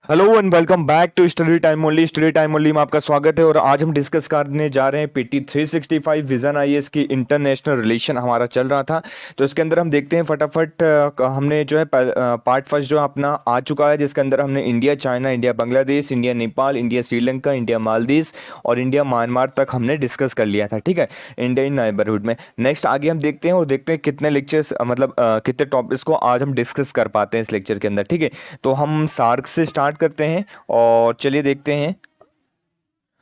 Hello and welcome back to study time only. Study time only में आपका स्वागत है और आज हम डिस्कस करने जा रहे हैं पीटी 365 विजन आईएएस की इंटरनेशनल रिलेशन हमारा चल रहा था। तो इसके अंदर हम देखते हैं फटाफट। हमने जो है पार्ट फर्स्ट जो अपना आ चुका है, जिसके अंदर हमने India China, India Bangladesh, India Nepal, India Sri Lanka, India Maldives और इंडिया म्यांमार तक हमने डिस्कस कर लिया था। ठीक है, इंडिया इन नेबरहुड में। नेक्स्ट आगे हम देखते हैं और देखते हैं कितने लेक्चर्स मतलब कितने टॉपिक्स को आज हम डिस्कस कर पाते हैं इस लेक्चर के अंदर। ठीक है, तो हम सार्क से स्टार्ट करते हैं और चलिए देखते हैं।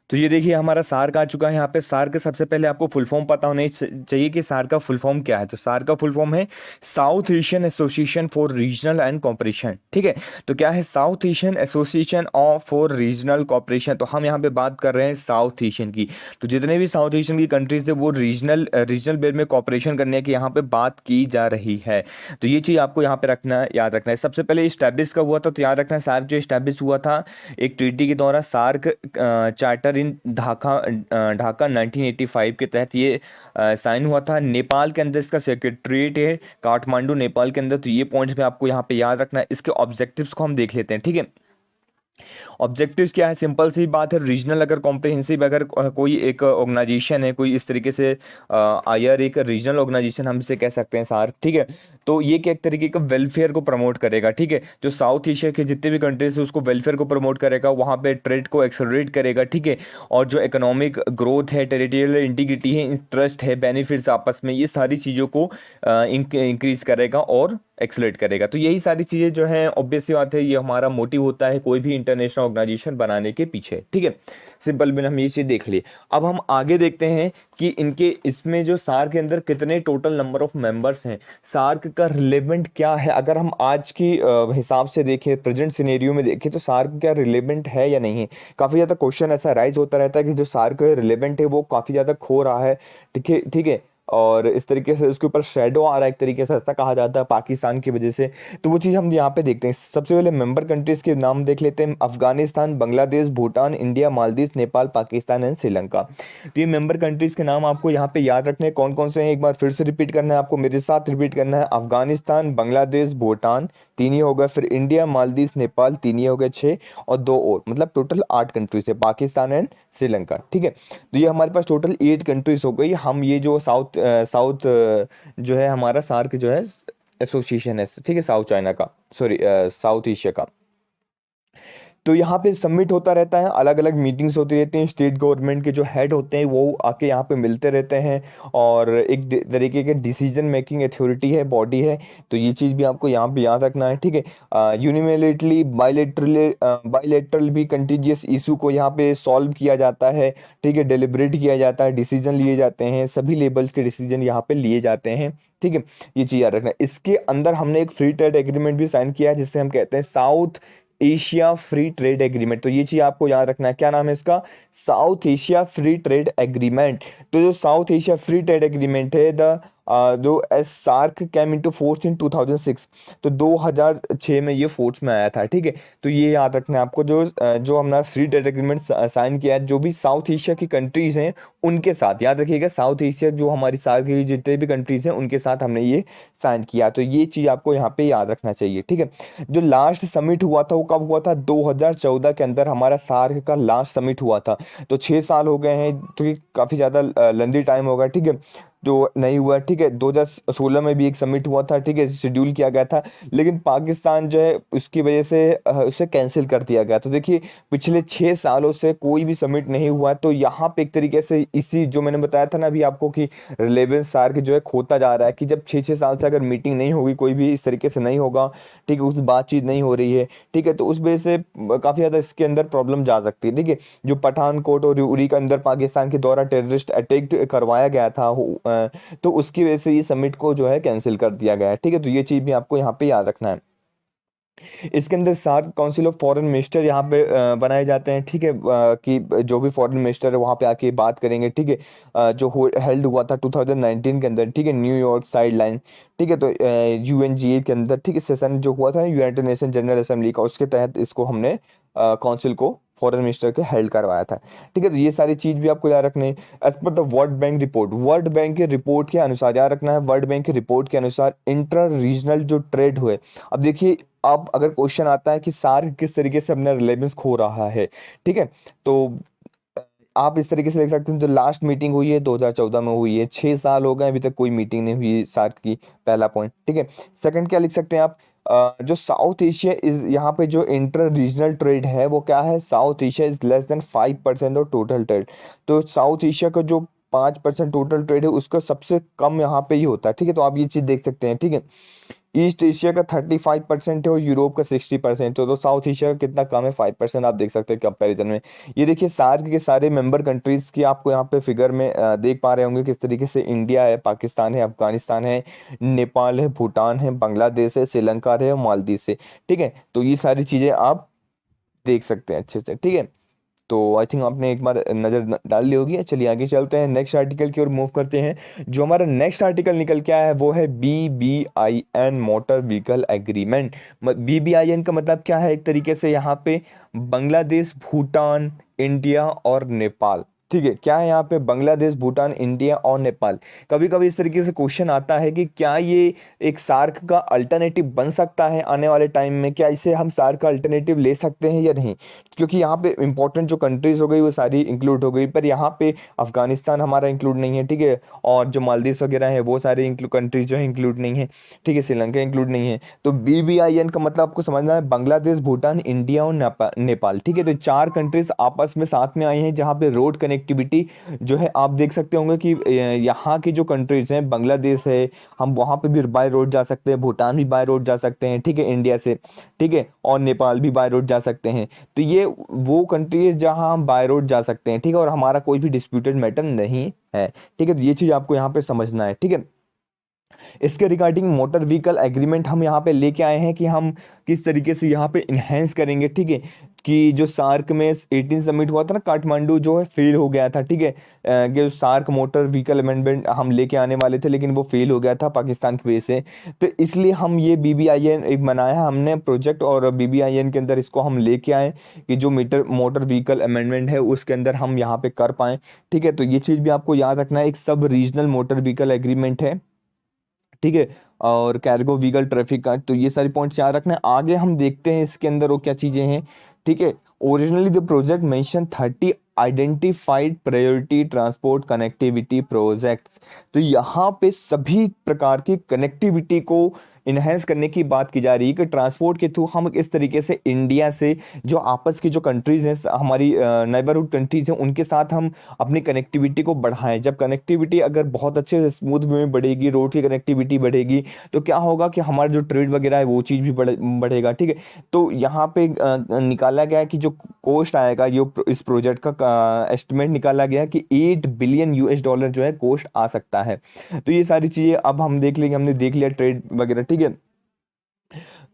तो ये देखिए हमारा सार्क आ चुका है यहाँ पे। सार्क के सबसे पहले आपको फुल फॉर्म पता होना चाहिए कि सार्क का फुल फॉर्म क्या है। तो सार्क का फुल फॉर्म है South Asian Association for Regional and Cooperation. ठीक है, तो क्या है South Asian Association of for Regional Cooperation. तो हम यहाँ पे बात कर रहे हैं साउथ एशियन की। तो जितने भी साउथ एशियन की कंट्रीज थे वो रीजनल रीजनल बेस में कॉपरेशन करने की यहाँ पे बात की जा रही है। तो ये चीज़ आपको यहाँ पे रखना याद रखना है। सबसे पहले इस्टेब्लिश का हुआ था, तो याद रखना है सार्क जो इस्टेब्लिश हुआ था एक ट्रीटी के द्वारा, सार्क चार्टर इन ढाका। ढाका 1985 के तहत ये साइन हुआ था। नेपाल के अंदर इसका सेक्रेटरीट है काठमांडू, नेपाल के अंदर। तो ये पॉइंट्स में आपको यहाँ पे याद रखना है। इसके ऑब्जेक्टिव्स को हम देख लेते हैं। ठीक है, ऑब्जेक्टिव्स क्या है, सिंपल सी बात है। रीजनल अगर कॉम्प्रिहेंसिव अगर कोई एक ऑर्गेनाइजेशन है, कोई इस तरीके से आयर एक रीजनल ऑर्गेनाइजेशन हम इसे कह सकते हैं सार्क। ठीक है, तो ये क्या एक तरीके का वेलफेयर को प्रमोट करेगा। ठीक है, जो साउथ एशिया के जितने भी कंट्रीज है उसको वेलफेयर को प्रमोट करेगा, वहाँ पे ट्रेड को एक्सेलरेट करेगा। ठीक है, और जो इकोनॉमिक ग्रोथ है, टेरिटोरियल इंटीग्रिटी है, इंटरेस्ट है, बेनिफिट्स आपस में, ये सारी चीज़ों को इंक्रीज करेगा और एक्सलेट करेगा। तो यही सारी चीज़ें जो है ऑब्वियस सी बात है, ये हमारा मोटिव होता है कोई भी इंटरनेशनल ऑर्गेनाइजेशन बनाने के पीछे। ठीक है, सिंपल में हम ये चीज़ देख लिए। अब हम आगे देखते हैं कि इनके इसमें जो सार्क के अंदर कितने टोटल नंबर ऑफ मेंबर्स हैं, सार्क का रिलेवेंट क्या है। अगर हम आज की हिसाब से देखें, प्रेजेंट सिनेरियो में देखें, तो सार्क क्या रिलेवेंट है या नहीं है। काफ़ी ज़्यादा क्वेश्चन ऐसा राइज होता रहता है कि जो सार्क रिलेवेंट है वो काफ़ी ज़्यादा खो रहा है। ठीक है, ठीक है, और इस तरीके से उसके ऊपर शेडो आ रहा है एक तरीके से, ऐसा कहा जाता है पाकिस्तान की वजह से। तो वो चीज़ हम यहाँ पे देखते हैं। सबसे पहले मेंबर कंट्रीज के नाम देख लेते हैं। Afghanistan, Bangladesh, Bhutan, India, Maldives, Nepal, Pakistan and Sri Lanka. तो ये मेंबर कंट्रीज के नाम आपको यहाँ पे याद रखने हैं कौन कौन से हैं। एक बार फिर से रिपीट करना है आपको, मेरे साथ रिपीट करना है। अफगानिस्तान, बांग्लादेश, भूटान, तीन ही हो गए। फिर इंडिया, मालदीव, नेपाल, तीन ही हो गए, छः। और दो और, मतलब टोटल 8 कंट्रीज है, पाकिस्तान एंड श्रीलंका। ठीक है, तो ये हमारे पास टोटल 8 कंट्रीज हो गई। हम ये जो साउथ जो है हमारा सार्क जो है एसोसिएशन है, ठीक है, साउथ चाइना का, सॉरी साउथ एशिया का। तो यहाँ पे सबमिट होता रहता है, अलग अलग मीटिंग्स होती रहती हैं। स्टेट गवर्नमेंट के जो हेड होते हैं वो आके यहाँ पे मिलते रहते हैं और एक तरीके के डिसीजन मेकिंग अथॉरिटी है, बॉडी है। तो ये चीज़ भी आपको यहाँ पे याद रखना है। ठीक है, यूनिलैटरली बायलैटरल भी कंटीजियस इशू को यहाँ पे सॉल्व किया जाता है। ठीक है, डेलिब्रेट किया जाता है, डिसीजन लिए जाते हैं, सभी लेवल्स के डिसीजन यहाँ पे लिए जाते हैं। ठीक है, ये चीज़ याद रखना है। इसके अंदर हमने एक फ्री ट्रेड एग्रीमेंट भी साइन किया है, जिससे हम कहते हैं south Asia Free trade agreement. तो ये चीज आपको याद रखना है, क्या नाम है इसका, South Asia Free trade agreement. तो जो South Asia Free trade Agreement है, जो as SAARC came into force in 2006। तो 2006 में ये फोर्स में आया था। ठीक है, तो ये याद रखना है आपको, जो हमने फ्री ट्रेड एग्रीमेंट साइन किया है जो भी साउथ एशिया की कंट्रीज हैं उनके साथ, याद रखिएगा साउथ एशिया जो हमारी सार्क की जितने भी कंट्रीज हैं उनके साथ हमने ये साइन किया। तो ये चीज़ आपको यहाँ पे याद रखना चाहिए। ठीक है, जो लास्ट समिट हुआ था वो कब हुआ था, 2014 के अंदर हमारा सार्क का लास्ट समिट हुआ था। तो 6 साल हो गए हैं, तो ये काफ़ी ज़्यादा लंबी टाइम होगा। ठीक है, जो नहीं हुआ। ठीक है, 2016 में भी एक समिट हुआ था, ठीक है, शेड्यूल किया गया था, लेकिन पाकिस्तान जो है उसकी वजह से उसे कैंसिल कर दिया गया। तो देखिए पिछले 6 सालों से कोई भी समिट नहीं हुआ है। तो यहाँ पे एक तरीके से इसी जो मैंने बताया था ना अभी आपको कि रिलेवेंस सार्क जो है खोता जा रहा है, कि जब 6-6 साल से अगर मीटिंग नहीं होगी, कोई भी इस तरीके से नहीं होगा, ठीक है, उस बातचीत नहीं हो रही है, ठीक है, तो उस वजह से काफ़ी ज़्यादा इसके अंदर प्रॉब्लम जा सकती है। ठीक है, जो पठानकोट और उरी के अंदर पाकिस्तान के द्वारा टेररिस्ट अटैक करवाया गया था, तो उसकी वजह से ये समिट को जो है कैंसिल कर दिया गया है। ठीक है, तो ये चीज़ भी आपको यहाँ पे याद रखना है। इसके अंदर SAARC council of foreign minister यहाँ पे बनाए जाते हैं। ठीक है, कि जो भी फॉरेन मिनिस्टर है वहाँ पे आके बात करेंगे। ठीक है, जो हेल्ड हुआ था 2019 के अंदर, ठीक है, न्यूयॉर्क साइड लाइन। ठीक है, तो यूएनजीए के अंदर, ठीक है, सेशन जो हुआ था ना यूनाइटेड नेशन जनरल असेंबली का, उसके तहत इसको हमने काउंसिल को फॉरेन मिनिस्टर के हेल्ड करवाया था। ठीक है, तो ये सारी चीज़ भी आपको याद रखनी है। As per the world bank report, world bank के रिपोर्ट के अनुसार याद रखना है, वर्ल्ड बैंक की रिपोर्ट के अनुसार इंटर रीजनल जो ट्रेड हुए, अब देखिए अब अगर क्वेश्चन आता है कि सार्क किस तरीके से अपना रिलेवेंस खो रहा है, ठीक है, तो आप इस तरीके से देख सकते हैं। जो लास्ट मीटिंग हुई है 2014 में हुई है, 6 साल हो गए अभी तक कोई मीटिंग नहीं हुई सार्क की, पहला पॉइंट, ठीक है। सेकंड क्या लिख सकते हैं आप, जो साउथ एशिया इस यहाँ पे जो इंटर रीजनल ट्रेड है वो क्या है, south Asia is less than 5% of total trade. तो साउथ एशिया का जो 5% टोटल ट्रेड है उसका सबसे कम यहाँ पे ही होता है, ठीक है। तो आप ये चीज़ देख सकते हैं, ठीक है। ईस्ट एशिया का 35% है और यूरोप का 60% है, तो साउथ एशिया का कितना कम है, 5%। आप देख सकते हैं कंपैरिजन में। ये देखिए सार्क के सारे मेंबर कंट्रीज की आपको यहाँ पे फिगर में देख पा रहे होंगे किस तरीके से। इंडिया है, पाकिस्तान है, अफगानिस्तान है, नेपाल है, भूटान है, बांग्लादेश है, श्रीलंका है और मालदीव है, ठीक है। तो ये सारी चीज़ें आप देख सकते हैं अच्छे से, ठीक है। तो आई थिंक आपने एक बार नज़र डाल ली होगी। चलिए आगे चलते हैं, नेक्स्ट आर्टिकल की ओर मूव करते हैं। जो हमारा नेक्स्ट आर्टिकल निकल के आया है वो है BBIN motor vehicle agreement. BBIN का मतलब क्या है, एक तरीके से यहाँ पे बांग्लादेश, भूटान, इंडिया और नेपाल, ठीक है। क्या है यहाँ पे, बांग्लादेश, भूटान, इंडिया और नेपाल। कभी कभी इस तरीके से क्वेश्चन आता है कि क्या ये एक सार्क का अल्टरनेटिव बन सकता है आने वाले टाइम में, क्या इसे हम सार्क का अल्टरनेटिव ले सकते हैं या नहीं। क्योंकि यहाँ पे इंपॉर्टेंट जो कंट्रीज हो गई वो सारी इंक्लूड हो गई, पर यहाँ पे अफगानिस्तान हमारा इंक्लूड नहीं है, ठीक है। और जो मालदीव वगैरह है वो सारे कंट्रीज जो है इंक्लूड नहीं है, ठीक है। श्रीलंका इंक्लूड नहीं है। तो BBIN का मतलब आपको समझना है बांग्लादेश, भूटान, इंडिया और नेपाल, ठीक है। तो 4 कंट्रीज आपस में साथ में आई हैं जहाँ पे रोड कनेक्टिविटी जो है आप देख सकते होंगे कि यहाँ की जो कंट्रीज हैं, बांग्लादेश है, हम वहाँ पे भी बाय रोड जा सकते हैं, भूटान भी बाय रोड जा सकते हैं, ठीक है, इंडिया से, ठीक है, और नेपाल भी बाय रोड जा सकते हैं। तो ये वो कंट्री है जहां हम बाय रोड जा सकते हैं, ठीक है, और हमारा कोई भी डिस्प्यूटेड मैटर नहीं है, ठीक है। तो ये चीज आपको यहाँ पे समझना है, ठीक है। इसके रिगार्डिंग मोटर व्हीकल एग्रीमेंट हम यहाँ पे लेके आए हैं कि हम किस तरीके से यहाँ पे इन्हेंस करेंगे, ठीक है। कि जो सार्क में 18 समिट हुआ था ना काठमांडू, जो है फेल हो गया था, ठीक है। कि सार्क मोटर व्हीकल अमेंडमेंट हम लेके आने वाले थे लेकिन वो फेल हो गया था पाकिस्तान की वजह से। तो इसलिए हम ये BBIN एक बनाया हमने प्रोजेक्ट, और BBIN के अंदर इसको हम लेके आए कि जो मोटर व्हीकल अमेंडमेंट है उसके अंदर हम यहाँ पे कर पाएँ, ठीक है। तो ये चीज़ भी आपको याद रखना है, एक सब रीजनल मोटर व्हीकल एग्रीमेंट है, ठीक है। और कैर्गो व्हीकल ट्रैफिक का, तो ये सारी पॉइंट्स याद रखना है। आगे हम देखते हैं इसके अंदर वो क्या चीजें हैं, ठीक है। Originally the project mention 30 identified priority transport connectivity projects. तो यहाँ पे सभी प्रकार की कनेक्टिविटी को इन्हेंस करने की बात की जा रही है कि ट्रांसपोर्ट के थ्रू हम इस तरीके से इंडिया से जो आपस की जो कंट्रीज हैं, हमारी नेबरहुड कंट्रीज हैं, उनके साथ हम अपनी कनेक्टिविटी को बढ़ाएं। जब कनेक्टिविटी अगर बहुत अच्छे से स्मूथ वे में बढ़ेगी, रोड की कनेक्टिविटी बढ़ेगी, तो क्या होगा कि हमारा जो ट्रेड वगैरह है वो चीज़ भी बढ़ेगा, ठीक है। तो यहाँ पे निकाला गया है कि जो कॉस्ट आएगा ये इस प्रोजेक्ट का एस्टिमेट निकाला गया है कि $8 बिलियन जो है कॉस्ट आ सकता है। तो ये सारी चीज़ें अब हम देख लेंगे, हमने देख लिया ट्रेड वगैरह, ठीक है।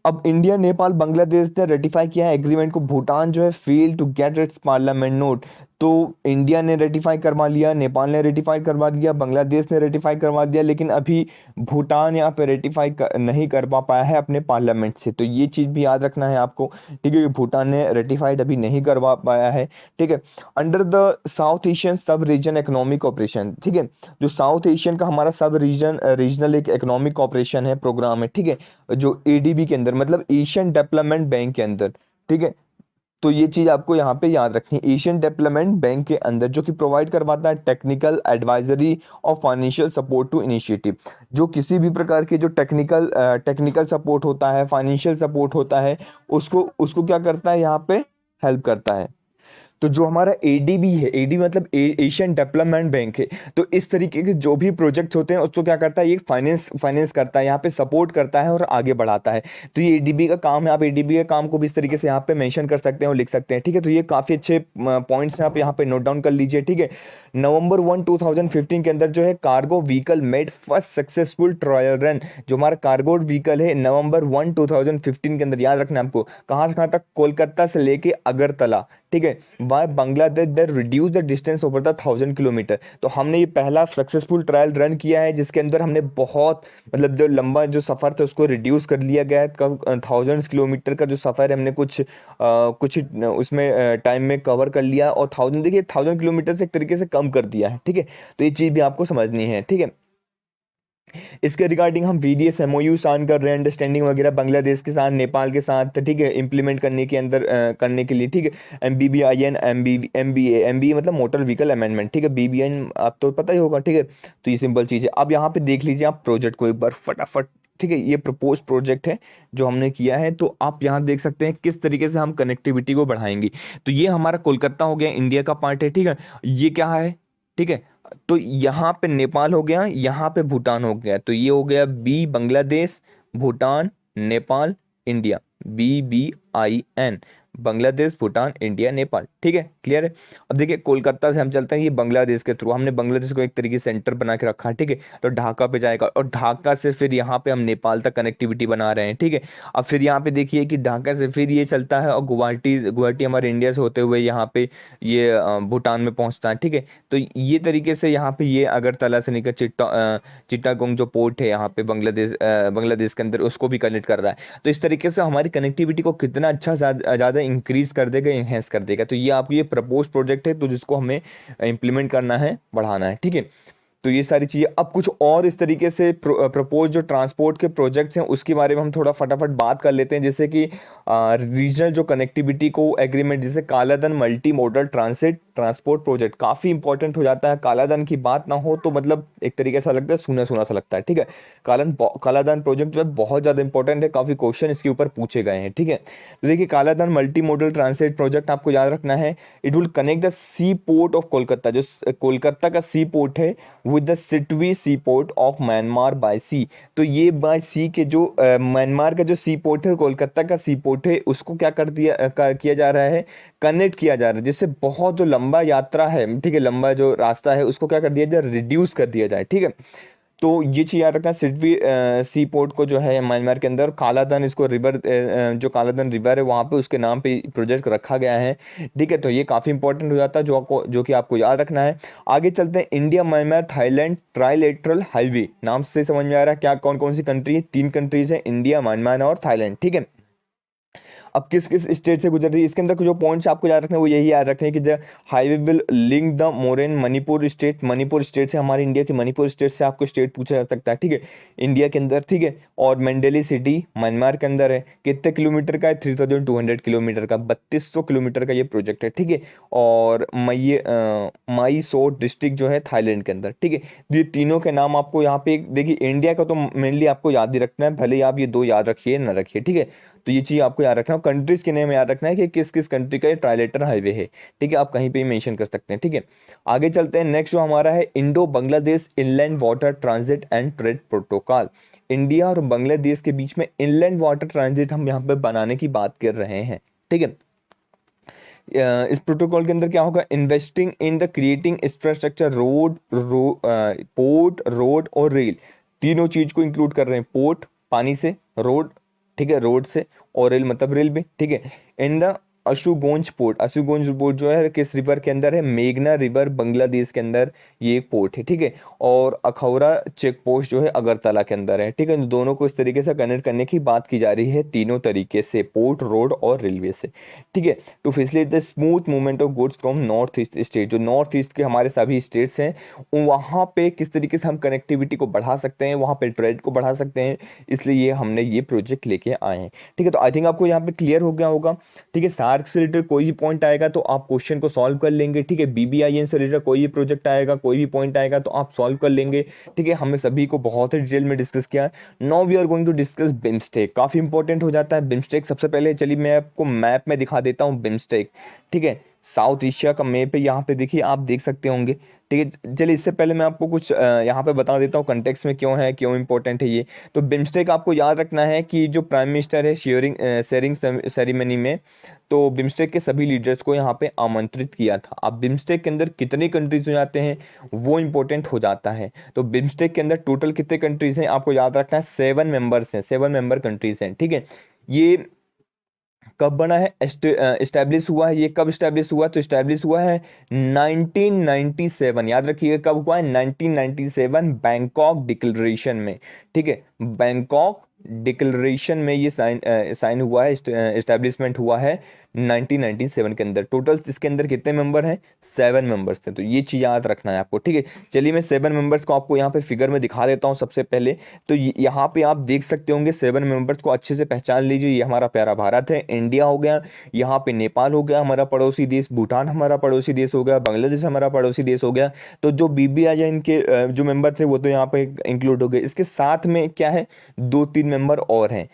अब इंडिया, नेपाल, बांग्लादेश ने रेटिफाई किया है एग्रीमेंट को। भूटान जो है fail to get its parliament note. तो इंडिया ने रेटिफाई करवा लिया, नेपाल ने रेटिफाई करवा दिया, बांग्लादेश ने रेटिफाई करवा दिया, लेकिन अभी भूटान यहाँ पे रेटिफाई नहीं कर पाया है अपने पार्लियामेंट से। तो ये चीज़ भी याद रखना है आपको, ठीक है। भूटान ने रेटिफाइड अभी नहीं करवा पाया है, ठीक है। अंडर द साउथ एशियन सब रीजन इकोनॉमिक ऑपरेशन, ठीक है। जो साउथ एशियन का हमारा सब रीजनल एक इकोनॉमिक ऑपरेशन है, प्रोग्राम है, ठीक है, जो ADB के अंदर, मतलब एशियन डेवलपमेंट बैंक के अंदर, ठीक है। तो ये चीज आपको यहाँ पे याद रखनी है, एशियन डेवलपमेंट बैंक के अंदर, जो कि प्रोवाइड करवाता है टेक्निकल एडवाइजरी और फाइनेंशियल सपोर्ट टू इनिशिएटिव। जो किसी भी प्रकार के जो टेक्निकल सपोर्ट होता है, फाइनेंशियल सपोर्ट होता है, उसको उसको क्या करता है, यहाँ पे हेल्प करता है। तो जो हमारा ADB है, ADB मतलब एशियन डेवलपमेंट बैंक है। तो इस तरीके के जो भी प्रोजेक्ट्स होते हैं उसको क्या करता है, ये फाइनेंस करता है, यहाँ पे सपोर्ट करता है और आगे बढ़ाता है। तो ये ADB का काम है। आप ADB के काम को भी इस तरीके से यहाँ पे मेंशन कर सकते हैं और लिख सकते हैं, ठीक है। तो ये काफ़ी अच्छे पॉइंट्स हैं, आप यहाँ पे नोट डाउन कर लीजिए, ठीक है। नवंबर 1 2015 के अंदर जो है cargo vehicle made first successful trial run. जो हमारा कार्गो व्हीकल है नवंबर 1 2015 के अंदर, याद रखना है आपको, कहाँ से कहाँ तक, कोलकाता से लेके अगरतला, ठीक है, by Bangladesh that reduce the distance over the 1000 kilometre. तो हमने ये पहला सक्सेसफुल ट्रायल रन किया है जिसके अंदर हमने बहुत, मतलब जो लंबा जो सफ़र था उसको रिड्यूस कर लिया गया है। कब 1000 किलोमीटर का जो सफ़र है हमने कुछ उसमें टाइम में कवर कर लिया, और 1000 किलोमीटर से एक तरीके से कम कर दिया है, ठीक है। तो ये चीज़ भी आपको समझनी है, ठीक है। इसके रिगार्डिंग हम वीडीएस एमओयू साइन कर रहे हैं, अंडरस्टैंडिंग वगैरह बांग्लादेश के साथ, नेपाल के साथ, ठीक है, इंप्लीमेंट करने के अंदर करने के लिए, ठीक है। एमबीबीआईएन, एमबीए मतलब मोटर व्हीकल अमेंडमेंट, ठीक है। बीबीएन आप तो पता ही होगा, ठीक है। तो ये सिंपल चीज़ है। अब यहाँ पे देख लीजिए आप प्रोजेक्ट को एक बार फटाफट, ठीक है। ये प्रपोज प्रोजेक्ट है जो हमने किया है, तो आप यहाँ देख सकते हैं किस तरीके से हम कनेक्टिविटी को बढ़ाएंगे। तो ये हमारा कोलकाता हो गया, इंडिया का पार्ट है, ठीक है। ये क्या है, ठीक है। तो यहाँ पे नेपाल हो गया, यहाँ पे भूटान हो गया, तो ये हो गया B Bangladesh, Bhutan, Nepal, India, BBIN, Bangladesh, Bhutan, India, Nepal, ठीक है। क्लियर है। अब देखिए कोलकाता से हम चलते हैं, ये बांग्लादेश के थ्रू हमने बांग्लादेश को एक तरीके से सेंटर बना के रखा है, ठीक है। तो ढाका पे जाएगा और ढाका से फिर यहाँ पे हम नेपाल तक कनेक्टिविटी बना रहे हैं, ठीक है। अब फिर यहाँ पे देखिए कि ढाका से फिर ये चलता है और गुवाहाटी गुवाहाटी हमारे इंडिया से होते हुए यहाँ पे ये भूटान में पहुँचता है, ठीक है। तो ये तरीके से यहाँ पे ये अगरतला से निकल चिट्टागोंग जो पोर्ट है यहाँ पे बांग्लादेश के अंदर, उसको भी कनेक्ट कर रहा है। तो इस तरीके से हमारी कनेक्टिविटी को कितना अच्छा ज़्यादा इंक्रीज कर देगा, इन्हेंस कर देगा। तो ये आपकी ये प्रपोज प्रोजेक्ट है, तो जिसको हमें इम्प्लीमेंट करना है, बढ़ाना है, ठीक है। तो ये सारी चीज़ें। अब कुछ और इस तरीके से प्रपोज जो ट्रांसपोर्ट के प्रोजेक्ट्स हैं उसके बारे में हम थोड़ा फटाफट बात कर लेते हैं। जैसे कि रीजनल जो कनेक्टिविटी को एग्रीमेंट, जैसे कालाधन multi modal transit transport project काफ़ी इंपॉर्टेंट हो जाता है। कालाधन की बात ना हो तो मतलब एक तरीके से लगता है, सुना सुना सा लगता है, ठीक है। कालाधन प्रोजेक्ट जो है बहुत ज़्यादा इंपॉर्टेंट है, काफ़ी क्वेश्चन इसके ऊपर पूछे गए हैं, ठीक है। तो देखिए कालाधन मल्टी मॉडल ट्रांसिट प्रोजेक्ट आपको याद रखना है, it will connect the sea port of Kolkata, जो कोलकाता का सी पोर्ट है, with the Sittwe sea port of Myanmar by sea. तो ये बाय सी के जो म्यांमार का जो सी पोर्ट है, कोलकाता का सी पोर्ट है, उसको क्या कर दिया किया जा रहा है, कनेक्ट किया जा रहा है, जिससे बहुत जो लंबा यात्रा है, ठीक है, लंबा जो रास्ता है उसको क्या कर दिया जाए, रिड्यूस कर दिया जाए, ठीक है। तो ये चीज़ याद रखना, सिडवी सी पोर्ट को जो है म्यांमार के अंदर, कालाधन इसको रिवर, जो कालाधन रिवर है वहाँ पे उसके नाम पे प्रोजेक्ट रखा गया है, ठीक है। तो ये काफ़ी इंपॉर्टेंट हो जाता है, जो कि आपको याद रखना है। आगे चलते हैं, India Myanmar Thailand trilateral highway, नाम से समझ में आ रहा है क्या कौन कौन सी कंट्री है, 3 कंट्रीज है, इंडिया, म्यांमार और थाईलैंड, ठीक है। अब किस किस स्टेट से गुजर रही है, इसके अंदर जो पॉइंट्स आपको याद रखना है वो यही याद रखना है कि the highway will link the Moreh Manipur state, Manipur state से, हमारे इंडिया की मणिपुर स्टेट से आपको स्टेट पूछा जा सकता है, ठीक है, इंडिया के अंदर, ठीक है। और मंडेली सिटी म्यांमार के अंदर है, कितने किलोमीटर का है, 3200 किलोमीटर का, 3200 किलोमीटर का ये प्रोजेक्ट है, ठीक है। और माई सो डिस्ट्रिक्ट जो है थाईलैंड के अंदर, ठीक है। ये तीनों के नाम आपको यहाँ पे देखिए, इंडिया का तो मेनली आपको याद ही रखना है, भले ही आप ये 2 याद रखिए ना रखिए, ठीक है। तो ये चीज़ आपको याद रखना है। कंट्रीज के नेम याद रखना है कि किस किस कंट्री का ये ट्राइलेटरल हाईवे है, ठीक है, आप कहीं पे भी मेंशन कर सकते हैं, ठीक है। आगे चलते हैं, नेक्स्ट जो हमारा है Indo Bangladesh inland water transit and trade protocol. India और बांग्लादेश के बीच में इनलैंड वाटर ट्रांजिट हम यहाँ पे बनाने की बात कर रहे हैं, ठीक है। इस प्रोटोकॉल के अंदर क्या होगा, investing in the creating infrastructure, port, road और रेल, तीनों चीज को इंक्लूड कर रहे हैं। पोर्ट पानी से, रोड, ठीक है, रोड से, और रेल मतलब रेल भी, ठीक है। इन द अशुगोंज पोर्ट, अशुगोंज पोर्ट जो है किस रिवर के अंदर है, मेघना रिवर, बांग्लादेश के अंदर ये एक पोर्ट है, ठीक है। और अखौरा चेक पोस्ट जो है अगरतला के अंदर है, ठीक है। दोनों को इस तरीके से कनेक्ट करने की बात की जा रही है, तीनों तरीके से, पोर्ट, रोड और रेलवे से, ठीक है। To facilitate the smooth movement of goods from north east state, जो नॉर्थ ईस्ट के हमारे सभी स्टेट्स हैं वहाँ पे किस तरीके से हम कनेक्टिविटी को बढ़ा सकते हैं, वहाँ पे ट्रेड को बढ़ा सकते हैं, इसलिए हमने ये प्रोजेक्ट लेके आए हैं, ठीक है। तो आई थिंक आपको यहाँ पे क्लियर हो गया होगा, ठीक है। सार्क से रिलेटेड कोई भी पॉइंट आएगा तो आप क्वेश्चन को सॉल्व कर लेंगे, ठीक है। बीबीआईएन से रिलेटेड कोई भी प्रोजेक्ट आएगा, कोई भी पॉइंट आएगा तो आप सॉल्व कर लेंगे, ठीक है। हमने सभी को बहुत ही डिटेल में डिस्कस किया। Now we are going to discuss BIMSTEC, काफी इंपॉर्टेंट हो जाता है बिम्स्टेक। सबसे पहले चलिए मैं आपको मैप में दिखा देता हूँ बिम्स्टेक, ठीक है। साउथ एशिया का मैप है, यहाँ पे देखिए आप देख सकते होंगे, ठीक है। चलिए इससे पहले मैं आपको कुछ यहाँ पे बता देता हूँ कंटेक्स्ट में क्यों है, क्यों इंपॉर्टेंट है ये। तो बिम्स्टेक आपको याद रखना है कि जो प्राइम मिनिस्टर है शेयरिंग सेरेमनी में, तो बिम्स्टेक के सभी लीडर्स को यहाँ पे आमंत्रित किया था। अब बिम्स्टेक के अंदर कितने कंट्रीज हो जाते हैं वो इंपॉर्टेंट हो जाता है। तो बिम्स्टेक के अंदर टोटल कितने कंट्रीज हैं आपको याद रखना है, 7 मेंबर्स हैं, 7 मेंबर कंट्रीज हैं, ठीक है। ये कब बना है, एस्टेब्लिश हुआ है, ये कब एस्टेब्लिश हुआ, तो एस्टेब्लिश हुआ है 1997, याद रखिएगा कब हुआ है, 1997 बैंकॉक डिक्लेरेशन में, ठीक है, बैंकॉक डिक्लेरेशन में ये साइन हुआ है, एस्टेब्लिशमेंट हुआ है 1997 के अंदर। टोटल इसके अंदर कितने मेंबर हैं? 7 मेंबर्स थे। तो ये चीज़ याद रखना है आपको, ठीक है। चलिए मैं 7 मेंबर्स को आपको यहाँ पे फिगर में दिखा देता हूँ सबसे पहले। तो यहाँ पे आप देख सकते होंगे 7 मेंबर्स को अच्छे से पहचान लीजिए। ये हमारा प्यारा भारत है, इंडिया हो गया, यहाँ पे नेपाल हो गया हमारा पड़ोसी देश, भूटान हमारा पड़ोसी देश हो गया, बांग्लादेश हमारा पड़ोसी देश हो गया। तो जो BBI इनके जो मेंबर थे वो तो यहाँ पे इंक्लूड हो गए। इसके साथ में क्या है, 2-3 मेंबर और हैं।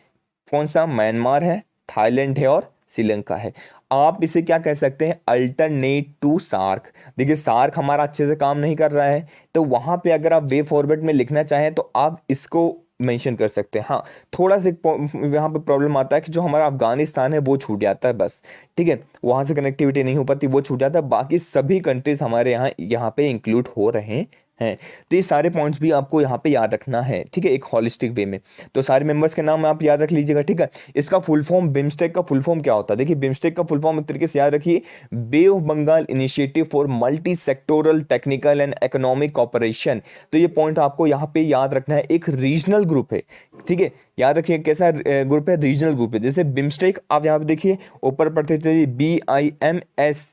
कौन सा? म्यांमार है, थाईलैंड है और श्रीलंका है। आप इसे क्या कह सकते हैं? Alternate to SAARC. देखिए सार्क हमारा अच्छे से काम नहीं कर रहा है, तो वहां पे अगर आप वे फॉरवर्ड में लिखना चाहें तो आप इसको मेंशन कर सकते हैं। हाँ, थोड़ा सा यहाँ पे प्रॉब्लम आता है कि जो हमारा अफगानिस्तान है वो छूट जाता है बस, ठीक है, वहां से कनेक्टिविटी नहीं हो पाती, वो छूट जाता है। बाकी सभी कंट्रीज हमारे यहाँ पे इंक्लूड हो रहे हैं। तो ये सारे पॉइंट्स भी आपको यहाँ पे याद रखना है, ठीक है, एक हॉलिस्टिक वे में। तो सारे मेंबर्स के नाम आप याद रख लीजिएगा, ठीक है। इसका फुल फॉर्म, बिम्स्टेक का फुल फॉर्म क्या होता है? देखिए बिम्स्टेक का फुल फॉर्म एक तरीके से याद रखिए, Bay of Bengal initiative for multi sectoral technical and economic cooperation. तो ये पॉइंट आपको यहाँ पे याद रखना है। एक रीजनल ग्रुप है, ठीक है, याद रखिए कैसा ग्रुप है, रीजनल ग्रुप है। जैसे बिम्स्टेक आप यहाँ पे देखिए ऊपर पढ़ते चलिए, BIMS,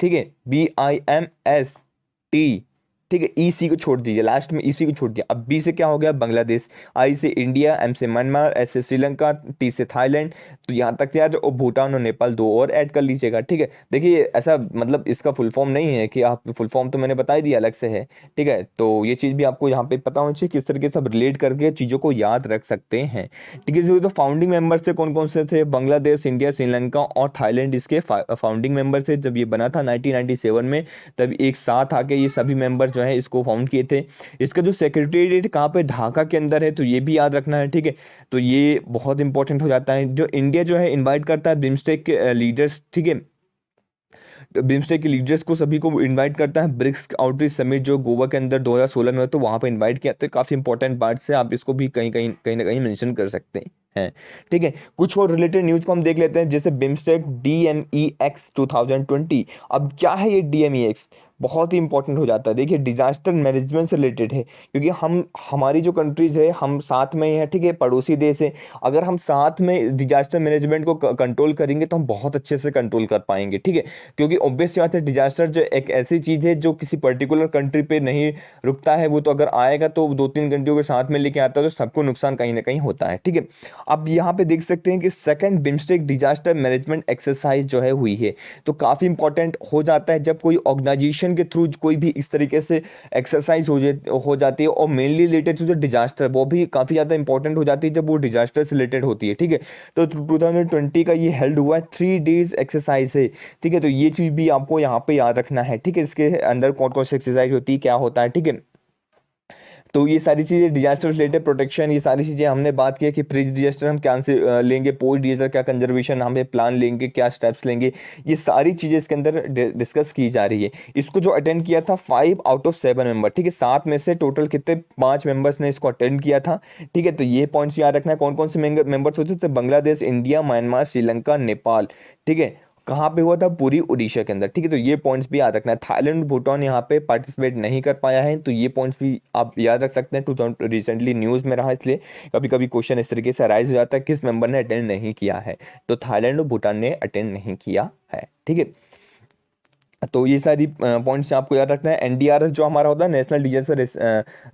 ठीक है, BIMST, ठीक है। EC को छोड़ दीजिए, लास्ट में EC को छोड़ दिया। अब B से क्या हो गया? बांग्लादेश, I से इंडिया, M से म्यांमार, S से श्रीलंका, T से थाईलैंड। तो यहाँ तक यार जो भूटान और नेपाल 2 और ऐड कर लीजिएगा, ठीक है। देखिए ऐसा मतलब इसका फुल फॉर्म नहीं है कि आप, फुल फॉर्म तो मैंने बता ही दिया अलग से है, ठीक है। तो ये चीज़ भी आपको यहाँ पे पता होनी चाहिए, किस तरीके से आप रिलेट करके चीज़ों को याद रख सकते हैं, ठीक है। तो फाउंडिंग मेंबर्स थे कौन कौन से थे? बांग्लादेश, इंडिया, श्रीलंका और थाईलैंड इसके फाउंडिंग मेंबर थे। जब ये बना था 1997 में, तब एक साथ आके ये सभी मेंबर जो है इसको फाउंड किए थे। इसका जो सेक्रेटेरिएट कहाँ पे? ढाका के अंदर है, तो ये भी याद रखना है, ठीक है। तो ये बहुत इंपॉर्टेंट हो जाता है। जो इंडिया जो है इनवाइट करता है बिम्स्टेक के लीडर्स, ठीक है, बिम्स्टेक के लीडर्स को सभी को इनवाइट करता है। ब्रिक्स आउटरीच समिट जो गोवा के अंदर 2016 में हो, तो वहाँ पे इनवाइट किया। तो काफ़ी इंपॉर्टेंट पार्ट से आप इसको भी कहीं ना कहीं मेंशन कर सकते हैं, ठीक है। कुछ और रिलेटेड न्यूज़ को हम देख लेते हैं, जैसे बिम्स्टेक DMEX 2020। अब क्या है ये DMEX? बहुत ही इंपॉर्टेंट हो जाता है। देखिए डिजास्टर मैनेजमेंट से रिलेटेड है, क्योंकि हमारी जो कंट्रीज है हम साथ में ही है, ठीक है, पड़ोसी देश है। अगर हम साथ में डिजास्टर मैनेजमेंट को कंट्रोल करेंगे तो हम बहुत अच्छे से कंट्रोल कर पाएंगे, ठीक है। क्योंकि ऑब्वियस बात है, डिजास्टर जो एक ऐसी चीज़ है जो किसी पर्टिकुलर कंट्री पे नहीं रुकता है, वो तो अगर आएगा तो 2-3 कंट्रियों के साथ में लेके आता है, तो सबको नुकसान कहीं ना कहीं होता है, ठीक है। अब यहाँ पे देख सकते हैं कि second BIMSTEC disaster management exercise जो है हुई है, तो काफ़ी इंपॉर्टेंट हो जाता है जब कोई ऑर्गेनाइजेशन के थ्रू कोई भी इस तरीके से एक्सरसाइज हो जाती है, और मेनली रिलेटेड टू जो डिजास्टर, वो भी काफ़ी ज़्यादा इंपॉर्टेंट हो जाती है जब वो डिजास्टर से रिलेटेड होती है, ठीक है। तो 2020 का ये हेल्ड हुआ है, 3 डेज एक्सरसाइज है, ठीक है। तो ये चीज़ भी आपको यहाँ पे याद रखना है, ठीक है। इसके अंदर कौन कौन सी एक्सरसाइज होती है, क्या होता है, ठीक है। तो ये सारी चीज़ें डिजास्टर रिलेटेड प्रोटेक्शन, ये सारी चीज़ें हमने बात किया कि प्री डिजास्टर हम क्या से लेंगे, पोस्ट डिजास्टर क्या कंजर्वेशन हमें प्लान लेंगे, क्या स्टेप्स लेंगे, ये सारी चीज़ें इसके अंदर डिस्कस की जा रही है। इसको जो अटेंड किया था 5 आउट ऑफ 7 मेंबर, ठीक है, 7 में से टोटल कितने 5 मेंबर्स ने इसको अटेंड किया था, ठीक है। तो ये पॉइंट्स याद रखना है, कौन कौन से मेंबर्स होते थे? बांग्लादेश, इंडिया, म्यांमार, श्रीलंका, नेपाल, ठीक है। कहाँ पे हुआ था? पूरी उड़ीसा के अंदर, ठीक है। तो ये पॉइंट्स भी याद रखना है। थाईलैंड, भूटान यहाँ पे पार्टिसिपेट नहीं कर पाया है, तो ये पॉइंट्स भी आप याद रख सकते हैं। 2000 रिसेंटली न्यूज़ में रहा, इसलिए कभी कभी क्वेश्चन इस तरीके से अराइज हो जाता है, किस मेंबर ने अटेंड नहीं किया है, तो थाईलैंड और भूटान ने अटेंड नहीं किया है, ठीक है। तो ये सारी पॉइंट्स आपको याद रखना है। NDRF जो हमारा होता है, नेशनल डिजास्टर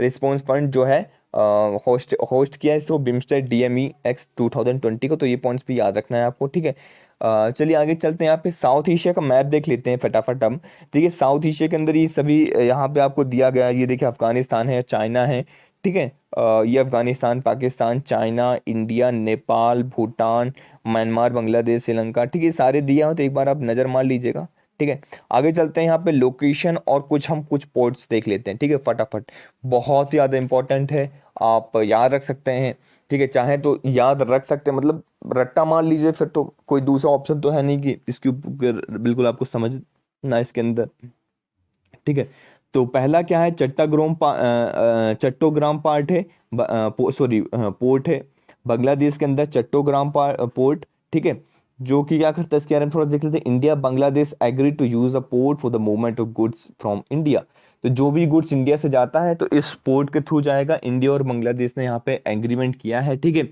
रिस्पॉन्स फंड जो है, होस्ट किया है इसको बिम्स्टेक DMEX 2020 को। तो ये पॉइंट्स भी याद रखना है आपको, ठीक है। चलिए आगे चलते हैं। यहाँ पे साउथ एशिया का मैप देख लेते हैं फटाफट हम। देखिए साउथ एशिया के अंदर ये सभी यहाँ पे आपको दिया गया है। ये देखिए अफगानिस्तान है, चाइना है, ठीक है। ये Afghanistan, Pakistan, China, India, Nepal, Bhutan, Myanmar, Bangladesh, Sri Lanka, ठीक है, सारे दिए हो, तो एक बार आप नज़र मार लीजिएगा, ठीक है। आगे चलते हैं, यहाँ पे लोकेशन और कुछ पोर्ट्स देख लेते हैं, ठीक है, फटाफट। बहुत ज़्यादा इंपॉर्टेंट है, आप याद रख सकते हैं, ठीक है, चाहे तो याद रख सकते हैं, मतलब रट्टा मार लीजिए, फिर तो कोई दूसरा ऑप्शन तो है नहीं कि इसके ऊपर बिल्कुल आपको समझना इसके अंदर, ठीक है। तो पहला क्या है? चट्टोग्राम पार्ट है, सॉरी पोर्ट है, बांग्लादेश के अंदर चट्टोग्राम पोर्ट, ठीक है। जो कि क्या करता है इसके बारे में थोड़ा देख लेते हैं। India Bangladesh agree to use a port for the movement of goods from India. तो जो भी गुड्स इंडिया से जाता है तो इस पोर्ट के थ्रू जाएगा। इंडिया और बांग्लादेश ने यहाँ पे एग्रीमेंट किया है, ठीक है।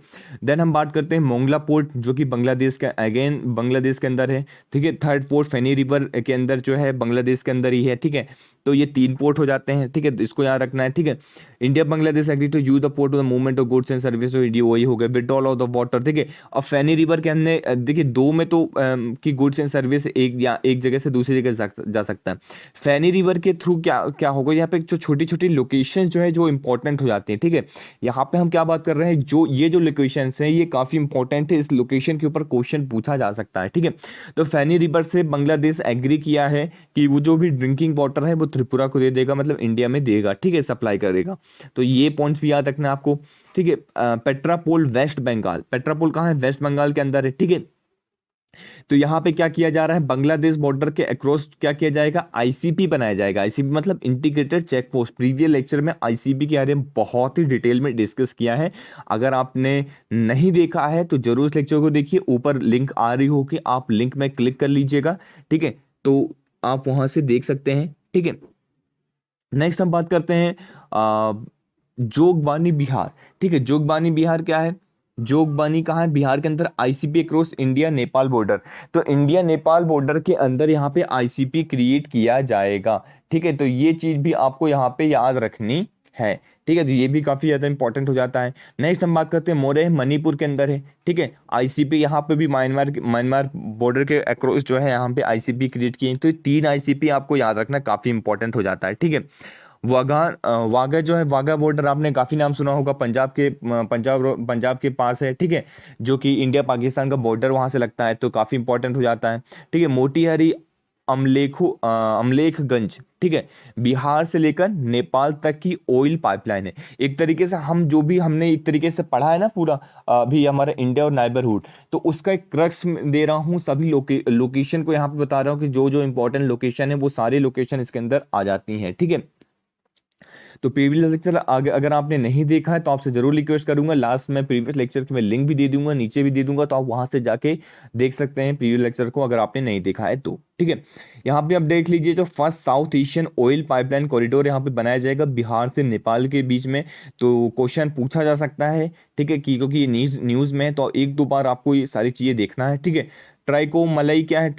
देन हम बात करते हैं मोंगला पोर्ट, जो कि बांग्लादेश का, अगेन बांग्लादेश के अंदर है, ठीक है। थर्ड पोर्ट फेनी रिवर के अंदर जो है, बांग्लादेश के अंदर ही है, ठीक है। तो ये 3 पोर्ट हो जाते हैं, ठीक है, तो इसको याद रखना है, ठीक है। India Bangladesh agree to use the port of the movement of goods and service, तो इंडिया वही हो गया। विड्रॉल ऑफ द वाटर, ठीक है। अब फैनी रिवर के अंदर देखिए, दो में तो कि गुड्स एंड सर्विस एक जगह से दूसरी जगह जा सकता है। फैनी रिवर के थ्रू क्या क्या होगा, यहाँ पे जो छोटी छोटी लोकेशन जो है जो इंपॉर्टेंट हो जाती है, ठीक है। यहाँ पे हम क्या बात कर रहे हैं, जो लोकेशन है ये काफी इंपॉर्टेंट है, इस लोकेशन के ऊपर क्वेश्चन पूछा जा सकता है, ठीक है। तो फैनी रिवर से बांग्लादेश एग्री किया है कि वो जो भी ड्रिंकिंग वाटर है वो त्रिपुरा को दे देगा, मतलब इंडिया में देगा, ठीक है, सप्लाई करेगा। तो ये पॉइंट्स भी याद रखना है आपको, ठीक है। पेट्रापोल वेस्ट बंगाल, पेट्रापोल कहाँ है, वेस्ट बंगाल के अंदर है, ठीक है। तो यहाँ पे क्या किया जा रहा है, बांग्लादेश बॉर्डर के अक्रॉस क्या किया जाएगा, आईसीपी बनाया जाएगा। आईसीपी मतलब integrated check post. Previous lecture में आईसीपी के बारे में बहुत ही डिटेल में डिस्कस किया है। अगर आपने नहीं देखा है तो जरूर इस लेक्चर को देखिए, ऊपर लिंक आ रही होगी, आप लिंक में क्लिक कर लीजिएगा, ठीक है। तो आप वहां से देख सकते हैं, ठीक है। नेक्स्ट हम बात करते हैं जोगबानी बिहार, ठीक है। जोगबानी बिहार क्या है, जोगबानी कहाँ है, बिहार के अंदर। ICP across India Nepal border, तो इंडिया नेपाल बॉर्डर के अंदर यहाँ पे आईसीपी क्रिएट किया जाएगा, ठीक है। तो ये चीज भी आपको यहाँ पे याद रखनी है, ठीक है। तो ये भी काफी ज्यादा इंपॉर्टेंट हो जाता है। नेक्स्ट हम बात करते हैं मोरे, मणिपुर के अंदर है, ठीक है। आईसीपी यहाँ पे भी म्यांमार बॉर्डर के अक्रॉस जो है यहाँ पे आईसीपी क्रिएट किए, तो 3 आईसीपी आपको याद रखना काफी इंपॉर्टेंट हो जाता है, ठीक है। वाघा वाघा जो है, वाघा बॉर्डर आपने काफी नाम सुना होगा, पंजाब के पास है, ठीक है। जो कि इंडिया पाकिस्तान का बॉर्डर वहां से लगता है, तो काफी इंपॉर्टेंट हो जाता है, ठीक है। मोतीहारी अमलेखगंज, ठीक है, बिहार से लेकर नेपाल तक की ऑयल पाइपलाइन है। एक तरीके से हम जो भी हमने एक तरीके से पढ़ा है ना पूरा, अभी हमारा इंडिया और नाइबरहुड, तो उसका एक क्रक्स दे रहा हूँ, सभी लोकेशन को यहाँ पे बता रहा हूँ कि जो जो इंपॉर्टेंट लोकेशन है वो सारी लोकेशन इसके अंदर आ जाती हैं, ठीक है। तो प्रीवियस लेक्चर आगे अगर आपने नहीं देखा है तो आपसे जरूर रिक्वेस्ट करूंगा, लास्ट में प्रीवियस लेक्चर की मैं लिंक भी दे दूंगा, नीचे भी दे दूंगा, तो आप वहां से जाके देख सकते हैं प्रीवियस लेक्चर को, अगर आपने नहीं देखा है तो, ठीक है। यहाँ पे आप देख लीजिए, जो first south Asian oil pipeline corridor यहाँ पे बनाया जाएगा बिहार से नेपाल के बीच में। तो क्वेश्चन पूछा जा सकता है, ठीक है, क्योंकि ये न्यूज में है, तो एक दो बार आपको ये सारी चीजें देखना है, ठीक है। ट्राइकोमलाई क्या है,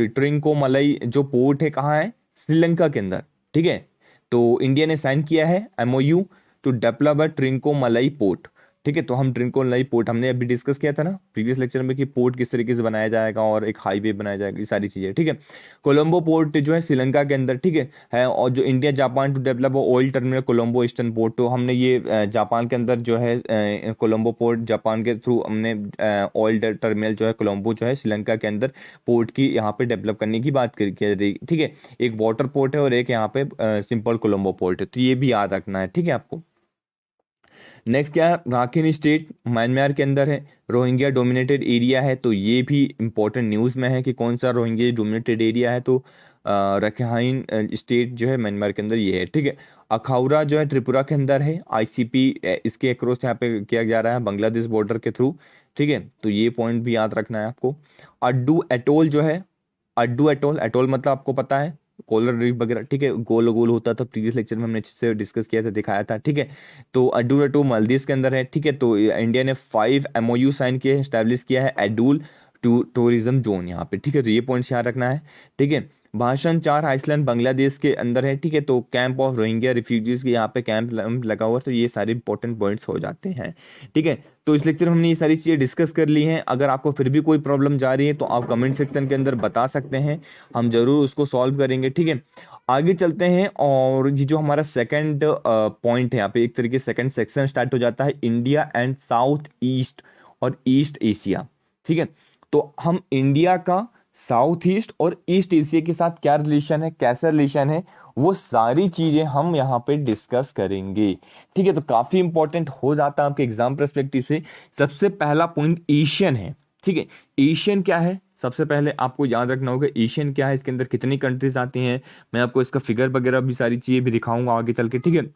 ट्रिंकोमलाई जो पोर्ट है कहाँ है, श्रीलंका के अंदर, ठीक है। तो इंडिया ने साइन किया है MOU to develop a Trincomalee port, ठीक है। तो हम ट्रिंकोमलाई पोर्ट हमने अभी डिस्कस किया था ना प्रीवियस लेक्चर में कि पोर्ट किस तरीके से बनाया जाएगा और एक हाईवे बनाया जाएगा, ये सारी चीजें, ठीक है। कोलंबो पोर्ट जो है श्रीलंका के अंदर, ठीक है। और जो India Japan to develop oil terminal Colombo eastern port, तो हमने ये जापान के अंदर जो है कोलंबो पोर्ट जापान के थ्रू हमने ऑयल टर्मिनल जो है कोलंबो जो है श्रीलंका के अंदर पोर्ट की यहाँ पे डेवलप करने की बात करी, ठीक है। एक वाटर पोर्ट है और एक यहाँ पे सिंपल कोलंबो पोर्ट है, तो ये भी याद रखना है, ठीक है आपको। नेक्स्ट क्या है, राखीन स्टेट म्यांमार के अंदर है, रोहिंग्या डोमिनेटेड एरिया है, तो ये भी इंपॉर्टेंट न्यूज़ में है कि कौन सा रोहिंग्या डोमिनेटेड एरिया है, तो रखाइन स्टेट जो है म्यांमार के अंदर ये है, ठीक है। अखाउरा जो है त्रिपुरा के अंदर है, आईसीपी इसके अक्रॉस यहाँ पे किया जा रहा है बांग्लादेश बॉर्डर के थ्रू, ठीक है। तो ये पॉइंट भी याद रखना है आपको। अड्डू एटोल जो है, अड्डू एटोल, एटोल मतलब आपको पता है कोलर रीफ वगैरह, ठीक है, गोल गोल होता था, प्रीवियस लेक्चर में हमने अच्छे से डिस्कस किया था, दिखाया था, ठीक है। तो अडूल एटो मालदीव के अंदर है, ठीक है। तो इंडिया ने 5 एमओयू साइन किए हैं, स्टैब्लिश किया है एडूल टूरिज्म जोन यहाँ पे, ठीक है। तो ये पॉइंट्स याद रखना है, ठीक है। भाषण 4 आइसलैंड बांग्लादेश के अंदर है, ठीक है। तो कैंप ऑफ रोहिंग्या रिफ्यूजीज के यहाँ पे कैंप लगा हुआ है, तो ये सारे इंपॉर्टेंट पॉइंट्स हो जाते हैं, ठीक है। तो इस लेक्चर में हमने ये सारी चीज़ें डिस्कस कर ली हैं। अगर आपको फिर भी कोई प्रॉब्लम जा रही है तो आप कमेंट सेक्शन के अंदर बता सकते हैं, हम जरूर उसको सॉल्व करेंगे, ठीक है। आगे चलते हैं, और ये जो हमारा सेकंड पॉइंट है, यहाँ पे एक तरीके से सेकंड सेक्शन स्टार्ट हो जाता है, इंडिया एंड साउथ ईस्ट और ईस्ट एशिया, ठीक है। तो हम इंडिया का साउथ ईस्ट और ईस्ट एशिया के साथ क्या रिलेशन है, कैसा रिलेशन है, वो सारी चीजें हम यहाँ पे डिस्कस करेंगे, ठीक है। तो काफी इंपॉर्टेंट हो जाता है आपके एग्जाम पर्सपेक्टिव से। सबसे पहला पॉइंट एशियन है, ठीक है। एशियन क्या है, सबसे पहले आपको याद रखना होगा एशियन क्या है, इसके अंदर कितनी कंट्रीज आती हैं, मैं आपको इसका फिगर वगैरह भी सारी चीजें भी दिखाऊंगा आगे चल के, ठीक है।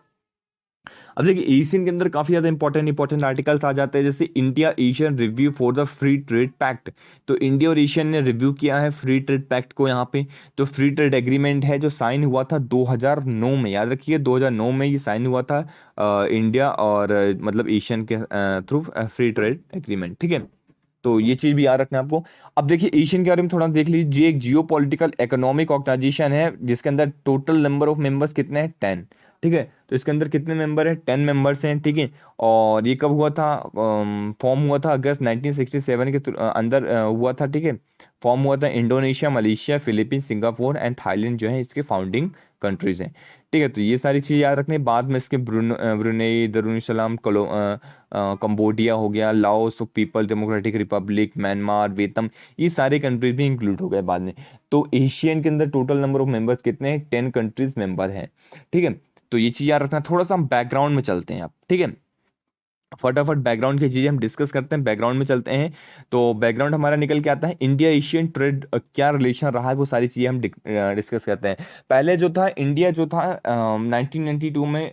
अब देखिए एशियन के अंदर काफी ज्यादा इंपॉर्टेंट आर्टिकल्स आ जाते हैं, जैसे India Asian review for the free trade pact. तो इंडिया और एशियन ने रिव्यू किया है फ्री ट्रेड पैक्ट को यहाँ पे। तो फ्री ट्रेड एग्रीमेंट है जो साइन हुआ था 2009 में, याद रखिए 2009 में ये साइन हुआ था इंडिया और मतलब एशियन के थ्रू फ्री ट्रेड एग्रीमेंट, ठीक है। तो ये चीज भी याद रखना है आपको। अब देखिए एशियन के बारे में थोड़ा देख लीजिए। ये एक जियो पॉलिटिकल इकोनॉमिक ऑर्गेनाइजेशन है जिसके अंदर टोटल नंबर ऑफ मेंबर्स कितने हैं, 10, ठीक है। तो इसके अंदर कितने मेंबर हैं, 10 मेंबर्स हैं, ठीक है। और ये कब हुआ था, फॉर्म हुआ था अगस्त 1967 के अंदर हुआ था, ठीक है। फॉर्म हुआ था। Indonesia, Malaysia, Philippines, Singapore and Thailand जो है इसके फाउंडिंग कंट्रीज हैं, ठीक है। तो ये सारी चीज़ याद रखनी है। बाद में इसके ब्रुनेई, दरुनसलाम, कंबोडिया हो गया, Laos, people democratic Republic, Myanmar, Vietnam, ये सारे कंट्रीज भी इंक्लूड हो गए बाद में। तो एशियन के अंदर टोटल नंबर ऑफ मेंबर्स कितने हैं, 10 कंट्रीज मेंबर हैं, ठीक है। तो ये चीज़ याद रखना। थोड़ा सा हम बैकग्राउंड में चलते हैं अब, ठीक है। फटाफट बैकग्राउंड की चीजें हम डिस्कस करते हैं, बैकग्राउंड में चलते हैं। तो बैकग्राउंड हमारा निकल के आता है इंडिया एशियन ट्रेड क्या रिलेशन रहा है, वो सारी चीजें हम डिस्कस करते हैं। पहले जो था इंडिया जो था 1992 में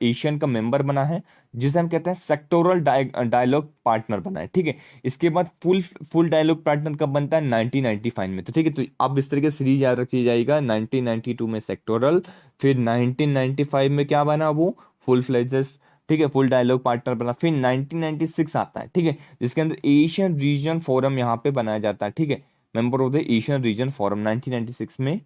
एशियन का मेंबर बना है, जिसे हम कहते हैं सेक्टोरल डायलॉग पार्टनर बना है, ठीक है। इसके बाद फुल फुल डायलॉग पार्टनर कब बनता है, 1995 में। तो ठीक है, तो अब इस तरीके से सीरीज याद रखी जाएगा। 1992 में सेक्टोरल, फिर 1995 में क्या बना वो, फुल फ्लेजेस, ठीक है, फुल डायलॉग पार्टनर बना। फिर 1996 आता है, ठीक है, जिसके अंदर एशियन रीजन फोरम यहाँ पे बनाया जाता है, ठीक है। Member of the Asian region forum 1996 में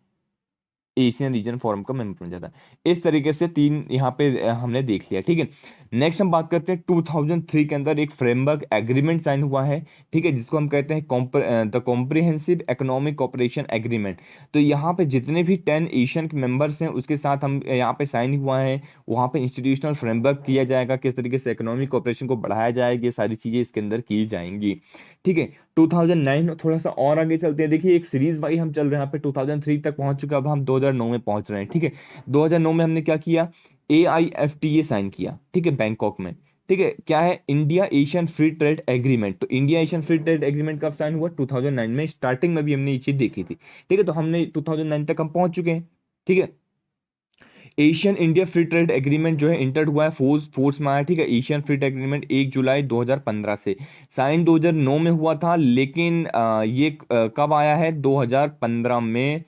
एशियन रीजन फोरम का मेंबर बन जाता है। इस तरीके से तीन यहाँ पे हमने देख लिया, ठीक है। नेक्स्ट हम बात करते हैं 2003 के अंदर एक फ्रेमवर्क एग्रीमेंट साइन हुआ है, ठीक है, जिसको हम कहते हैं the comprehensive economic cooperation agreement. तो यहाँ पे जितने भी 10 एशियन के मेंबर्स हैं उसके साथ हम यहाँ पे साइन हुआ है। वहाँ पे इंस्टीट्यूशनल फ्रेमवर्क किया जाएगा, किस तरीके से इकोनॉमिक कोऑपरेशन को बढ़ाया जाएगा, ये सारी चीजें इसके अंदर की जाएंगी, ठीक है। 2009 थोड़ा सा और आगे चलते हैं। देखिए एक सीरीज वाई हम चल रहे हैं यहाँ पे, 2003 तक पहुंच चुके हैं, अब हम 2009 में पहुंच रहे हैं, ठीक है। 2009 में हमने क्या किया, AIFTA साइन किया, ठीक है, बैंकॉक में, ठीक है। क्या है, India ASEAN free trade agreement. तो India ASEAN free trade agreement कब साइन हुआ, 2009 में। स्टार्टिंग में भी हमने ये चीज देखी थी, ठीक है। तो हमने 2009 तक हम पहुंच चुके हैं, ठीक है। Asian India free trade agreement जो है इंटर हुआ है, फोर्स में आया, ठीक है। एशियन फ्री ट्रेड एग्रीमेंट 1 जुलाई 2015 से, साइन 2009 में हुआ था, लेकिन ये कब आया है, 2015 में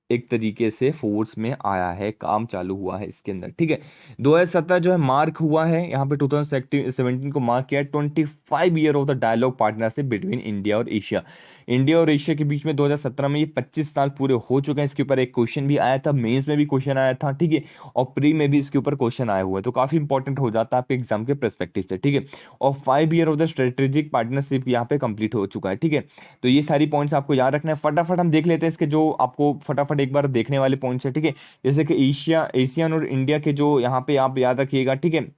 एक तरीके से फोर्स में आया है, काम चालू हुआ है इसके अंदर, ठीक है। 2017 जो है मार्क हुआ है यहाँ पे, 2017 को मार्क किया है 25 year of the dialogue partnership between India और एशिया। इंडिया और एशिया के बीच में 2017 में ये 25 साल पूरे हो चुके हैं। इसके ऊपर एक क्वेश्चन भी आया था, मेंस में भी क्वेश्चन आया था, ठीक है, और प्री में भी इसके ऊपर क्वेश्चन आया हुआ है। तो काफी इंपॉर्टेंट हो जाता है आपके एग्जाम के परस्पेक्टिव से, ठीक है। और 5 year of the strategic partnership यहाँ पे कंप्लीट हो चुका है, ठीक है। तो ये सारी पॉइंट्स आपको याद रखना है। फटाफट हम देख लेते हैं इसके जो आपको फटाफट एक बार देखने वाले पॉइंट्स है, ठीक है। जैसे कि एशियन और इंडिया के जो यहाँ पे आप याद रखिएगा, ठीक है।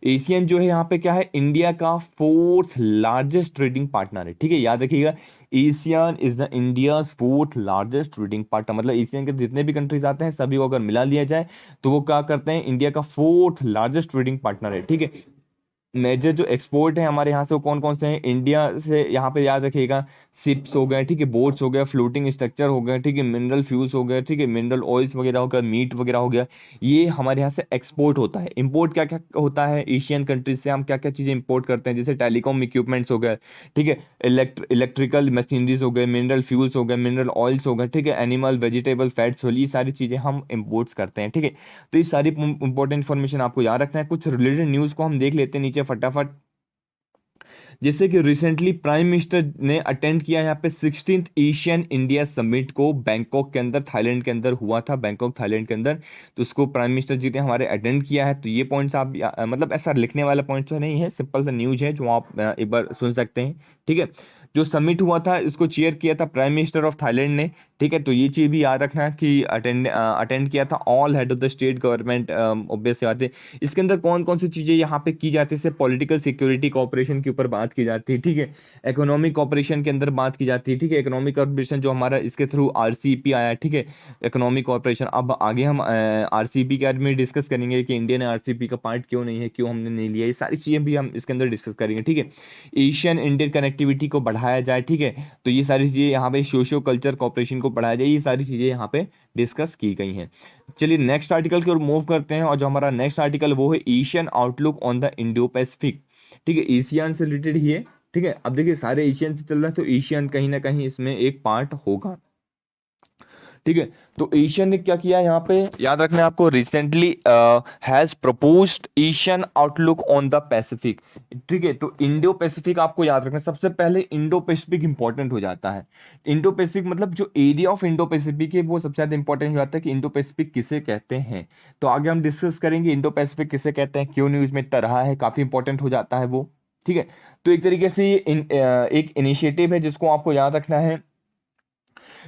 एशियन जो है यहाँ पे क्या है, इंडिया का फोर्थ लार्जेस्ट ट्रेडिंग पार्टनर है, ठीक है, याद रखिएगा। Asian is the India fourth largest trading partner, मतलब एशियन के जितने भी कंट्रीज आते हैं सभी को अगर मिला लिया जाए तो वो क्या करते हैं, इंडिया का फोर्थ लार्जेस्ट ट्रेडिंग पार्टनर है, ठीक है। मेजर जो एक्सपोर्ट है हमारे यहाँ से वो कौन कौन से हैं, इंडिया से यहाँ पे याद रखिएगा, शिप्स हो गए, ठीक है, बोट्स हो गया, फ्लोटिंग स्ट्रक्चर हो गया, ठीक है, मिनरल फ्यूल्स हो गए, ठीक है, मिनरल ऑयल्स वगैरह हो गया, मीट वगैरह हो गया, ये हमारे यहाँ से एक्सपोर्ट होता है। इंपोर्ट क्या क्या होता है, एशियन कंट्रीज से हम क्या क्या चीज़ें इंपोर्ट करते हैं, जैसे टेलीकॉम इक्विपमेंट्स हो गए, ठीक है, इलेक्ट्रिकल मशीनरीज हो गए, मिनरल फ्यूल्स हो गए, मिनरल ऑयल्स हो गए, ठीक है, एनिमल वेजिटेबल फैट्स हो, ये सारी चीज़ें हम इंपोर्ट्स करते हैं, ठीक है। तो ये सारी इंपॉर्टेंट इन्फॉर्मेशन आपको याद रखना है। कुछ रिलेटेड न्यूज़ को हम देख लेते हैं नीचे फटाफट। जैसे कि रिसेंटली प्राइम मिनिस्टर ने अटेंड किया यहाँ पे 16th एशियन इंडिया समिट को, बैंकॉक के अंदर, थाईलैंड के अंदर हुआ था, बैंकॉक थाईलैंड के अंदर। तो उसको प्राइम मिनिस्टर जी ने हमारे अटेंड किया है। तो ये पॉइंट्स आप मतलब ऐसा लिखने वाला पॉइंट तो नहीं है, सिंपल सा न्यूज है जो आप एक बार सुन सकते हैं, ठीक है। जो समिट हुआ था इसको चेयर किया था प्राइम मिनिस्टर ऑफ थाईलैंड ने, ठीक है। तो ये चीज़ भी याद रखना कि अटेंड किया था all head of the state government, obvious बात है। इसके अंदर कौन कौन सी चीज़ें यहाँ पे की जाती है, जैसे पॉलिटिकल सिक्योरिटी कॉपरेशन के ऊपर बात की जाती है, ठीक है। इकोनॉमिक कॉपरेशन के अंदर बात की जाती है, ठीक है। इकोनॉमिक कॉपरेशन जो हमारा इसके थ्रू RCEP आया है, ठीक है, इकोनॉमिक कॉपरेशन। अब आगे हम RCEP के बारे में डिस्कस करेंगे कि इंडिया ने RCEP का पार्ट क्यों नहीं है, क्यों हमने नहीं लिया, ये सारी चीज़ें भी हम इसके अंदर डिस्कस करेंगे, ठीक है। एशियन इंडियन कनेक्टिविटी को बढ़ाया जाए, ठीक है। तो ये सारी चीज़ें यहाँ पे सोशियो कल्चर कॉपरेशन को बढ़ाया जाए, ये सारी चीज़ें यहाँ पे डिस्कस की गई हैं। चलिए नेक्स्ट आर्टिकल की ओर मूव करते हैं, और जो हमारा नेक्स्ट आर्टिकल वो है Asian outlook on the Indo Pacific. ठीक है, एशियन से रिलेटेड ही है। ठीक है, अब देखिए सारे एशियन से चल रहा है, तो एशियन कहीं ना कहीं इसमें एक पार्ट होगा। ठीक है, तो एशियन ने क्या किया यहाँ पे, याद रखना है आपको, recently has proposed Asian outlook on the Pacific. ठीक है, तो इंडो पैसिफिक आपको याद रखना है। सबसे पहले इंडो पैसिफिक इंपॉर्टेंट हो जाता है। इंडो पैसिफिक मतलब जो एरिया ऑफ इंडो पैसिफिक है वो सबसे ज्यादा इंपॉर्टेंट हो जाता है कि इंडो पैसिफिक किसे कहते हैं। तो आगे हम डिस्कस करेंगे इंडो पैसिफिक किसे कहते हैं, क्यों न्यूज में इतना रहा है, काफी इंपॉर्टेंट हो जाता है वो। ठीक है, तो एक तरीके से ये एक इनिशिएटिव है जिसको आपको याद रखना है,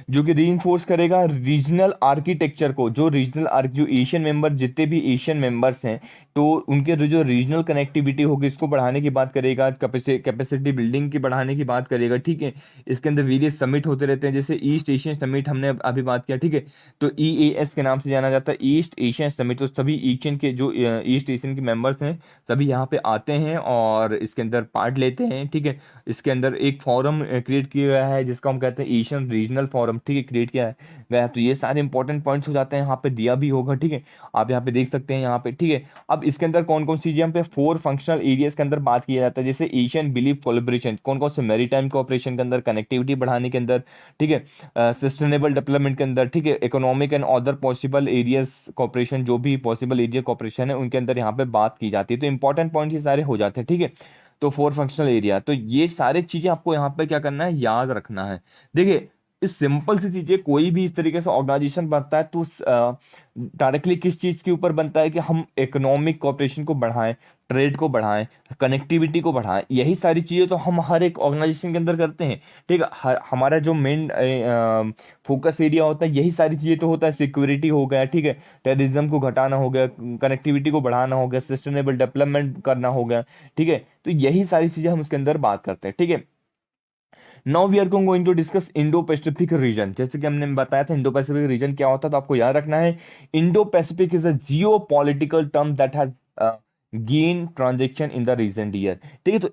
जो कि रीइंफोर्स करेगा रीजनल आर्किटेक्चर को। जो जो एशियन मेंबर, जितने भी एशियन मेंबर्स हैं, तो उनके जो रीजनल कनेक्टिविटी होगी इसको बढ़ाने की बात करेगा, कैपेसिटी बिल्डिंग की बढ़ाने की बात करेगा। ठीक है, इसके अंदर वेरियस समिट होते रहते हैं, जैसे ईस्ट एशियन समिट हमने अभी बात किया। ठीक है, तो EAS के नाम से जाना जाता है, ईस्ट एशियन समिट। तो सभी एशियन के जो ईस्ट एशियन के मेंबर्स हैं सभी यहाँ पे आते हैं और इसके अंदर पार्ट लेते हैं। ठीक है, इसके अंदर एक फॉरम क्रिएट किया गया है जिसको हम कहते हैं एशियन रीजनल फॉरम। ठीक है, क्रिएट किया गया है। तो ये सारे इंपॉर्टेंट पॉइंट्स हो जाते हैं, यहाँ पे दिया भी होगा। ठीक है, आप यहाँ पे देख सकते हैं यहाँ पे। ठीक है, अब इसके अंदर कौन कौन सी चीजें यहाँ पे 4 फंक्शनल एरियाज के अंदर बात किया जाता है, जैसे एशियन बिलीफ कोलैबोरेशन, कौन कौन से मैरीटाइम कोऑपरेशन के अंदर, कनेक्टिविटी बढ़ाने के अंदर। ठीक है, सस्टेनेबल डेवलपमेंट के अंदर। ठीक है, economic and other possible areas cooperation, जो भी पॉसिबल एरिया कॉपरेशन है उनके अंदर यहाँ पे बात की जाती है। तो इंपॉर्टेंट पॉइंट ये सारे हो जाते हैं। ठीक है, तो 4 फंक्शनल एरिया, तो ये सारी चीजें आपको यहाँ पे क्या करना है, याद रखना है। देखिए इस सिंपल सी चीजें, कोई भी इस तरीके से ऑर्गेनाइजेशन बनता है तो डायरेक्टली किस चीज के ऊपर बनता है कि हम इकोनॉमिक कोऑपरेशन को बढ़ाएं, ट्रेड को बढ़ाएं, कनेक्टिविटी को बढ़ाएं। यही सारी चीजें तो हम हर एक ऑर्गेनाइजेशन के अंदर करते हैं। ठीक है, हमारा जो मेन फोकस एरिया होता है यही सारी चीजें तो होता है। सिक्योरिटी हो गया, ठीक है, टेररिज्म को घटाना हो गया, कनेक्टिविटी को बढ़ाना हो गया, सस्टेनेबल डेवलपमेंट करना हो गया। ठीक है, तो यही सारी चीजें हम उसके अंदर बात करते हैं। ठीक है, now we are going to discuss Indo Pacific region. जैसे कि हमने बताया था इंडो पैसिफिक रीजन क्या होता है, तो आपको याद रखना है Indo Pacific is a Jio political term that has gain transaction in the recent year. ठीक है, तो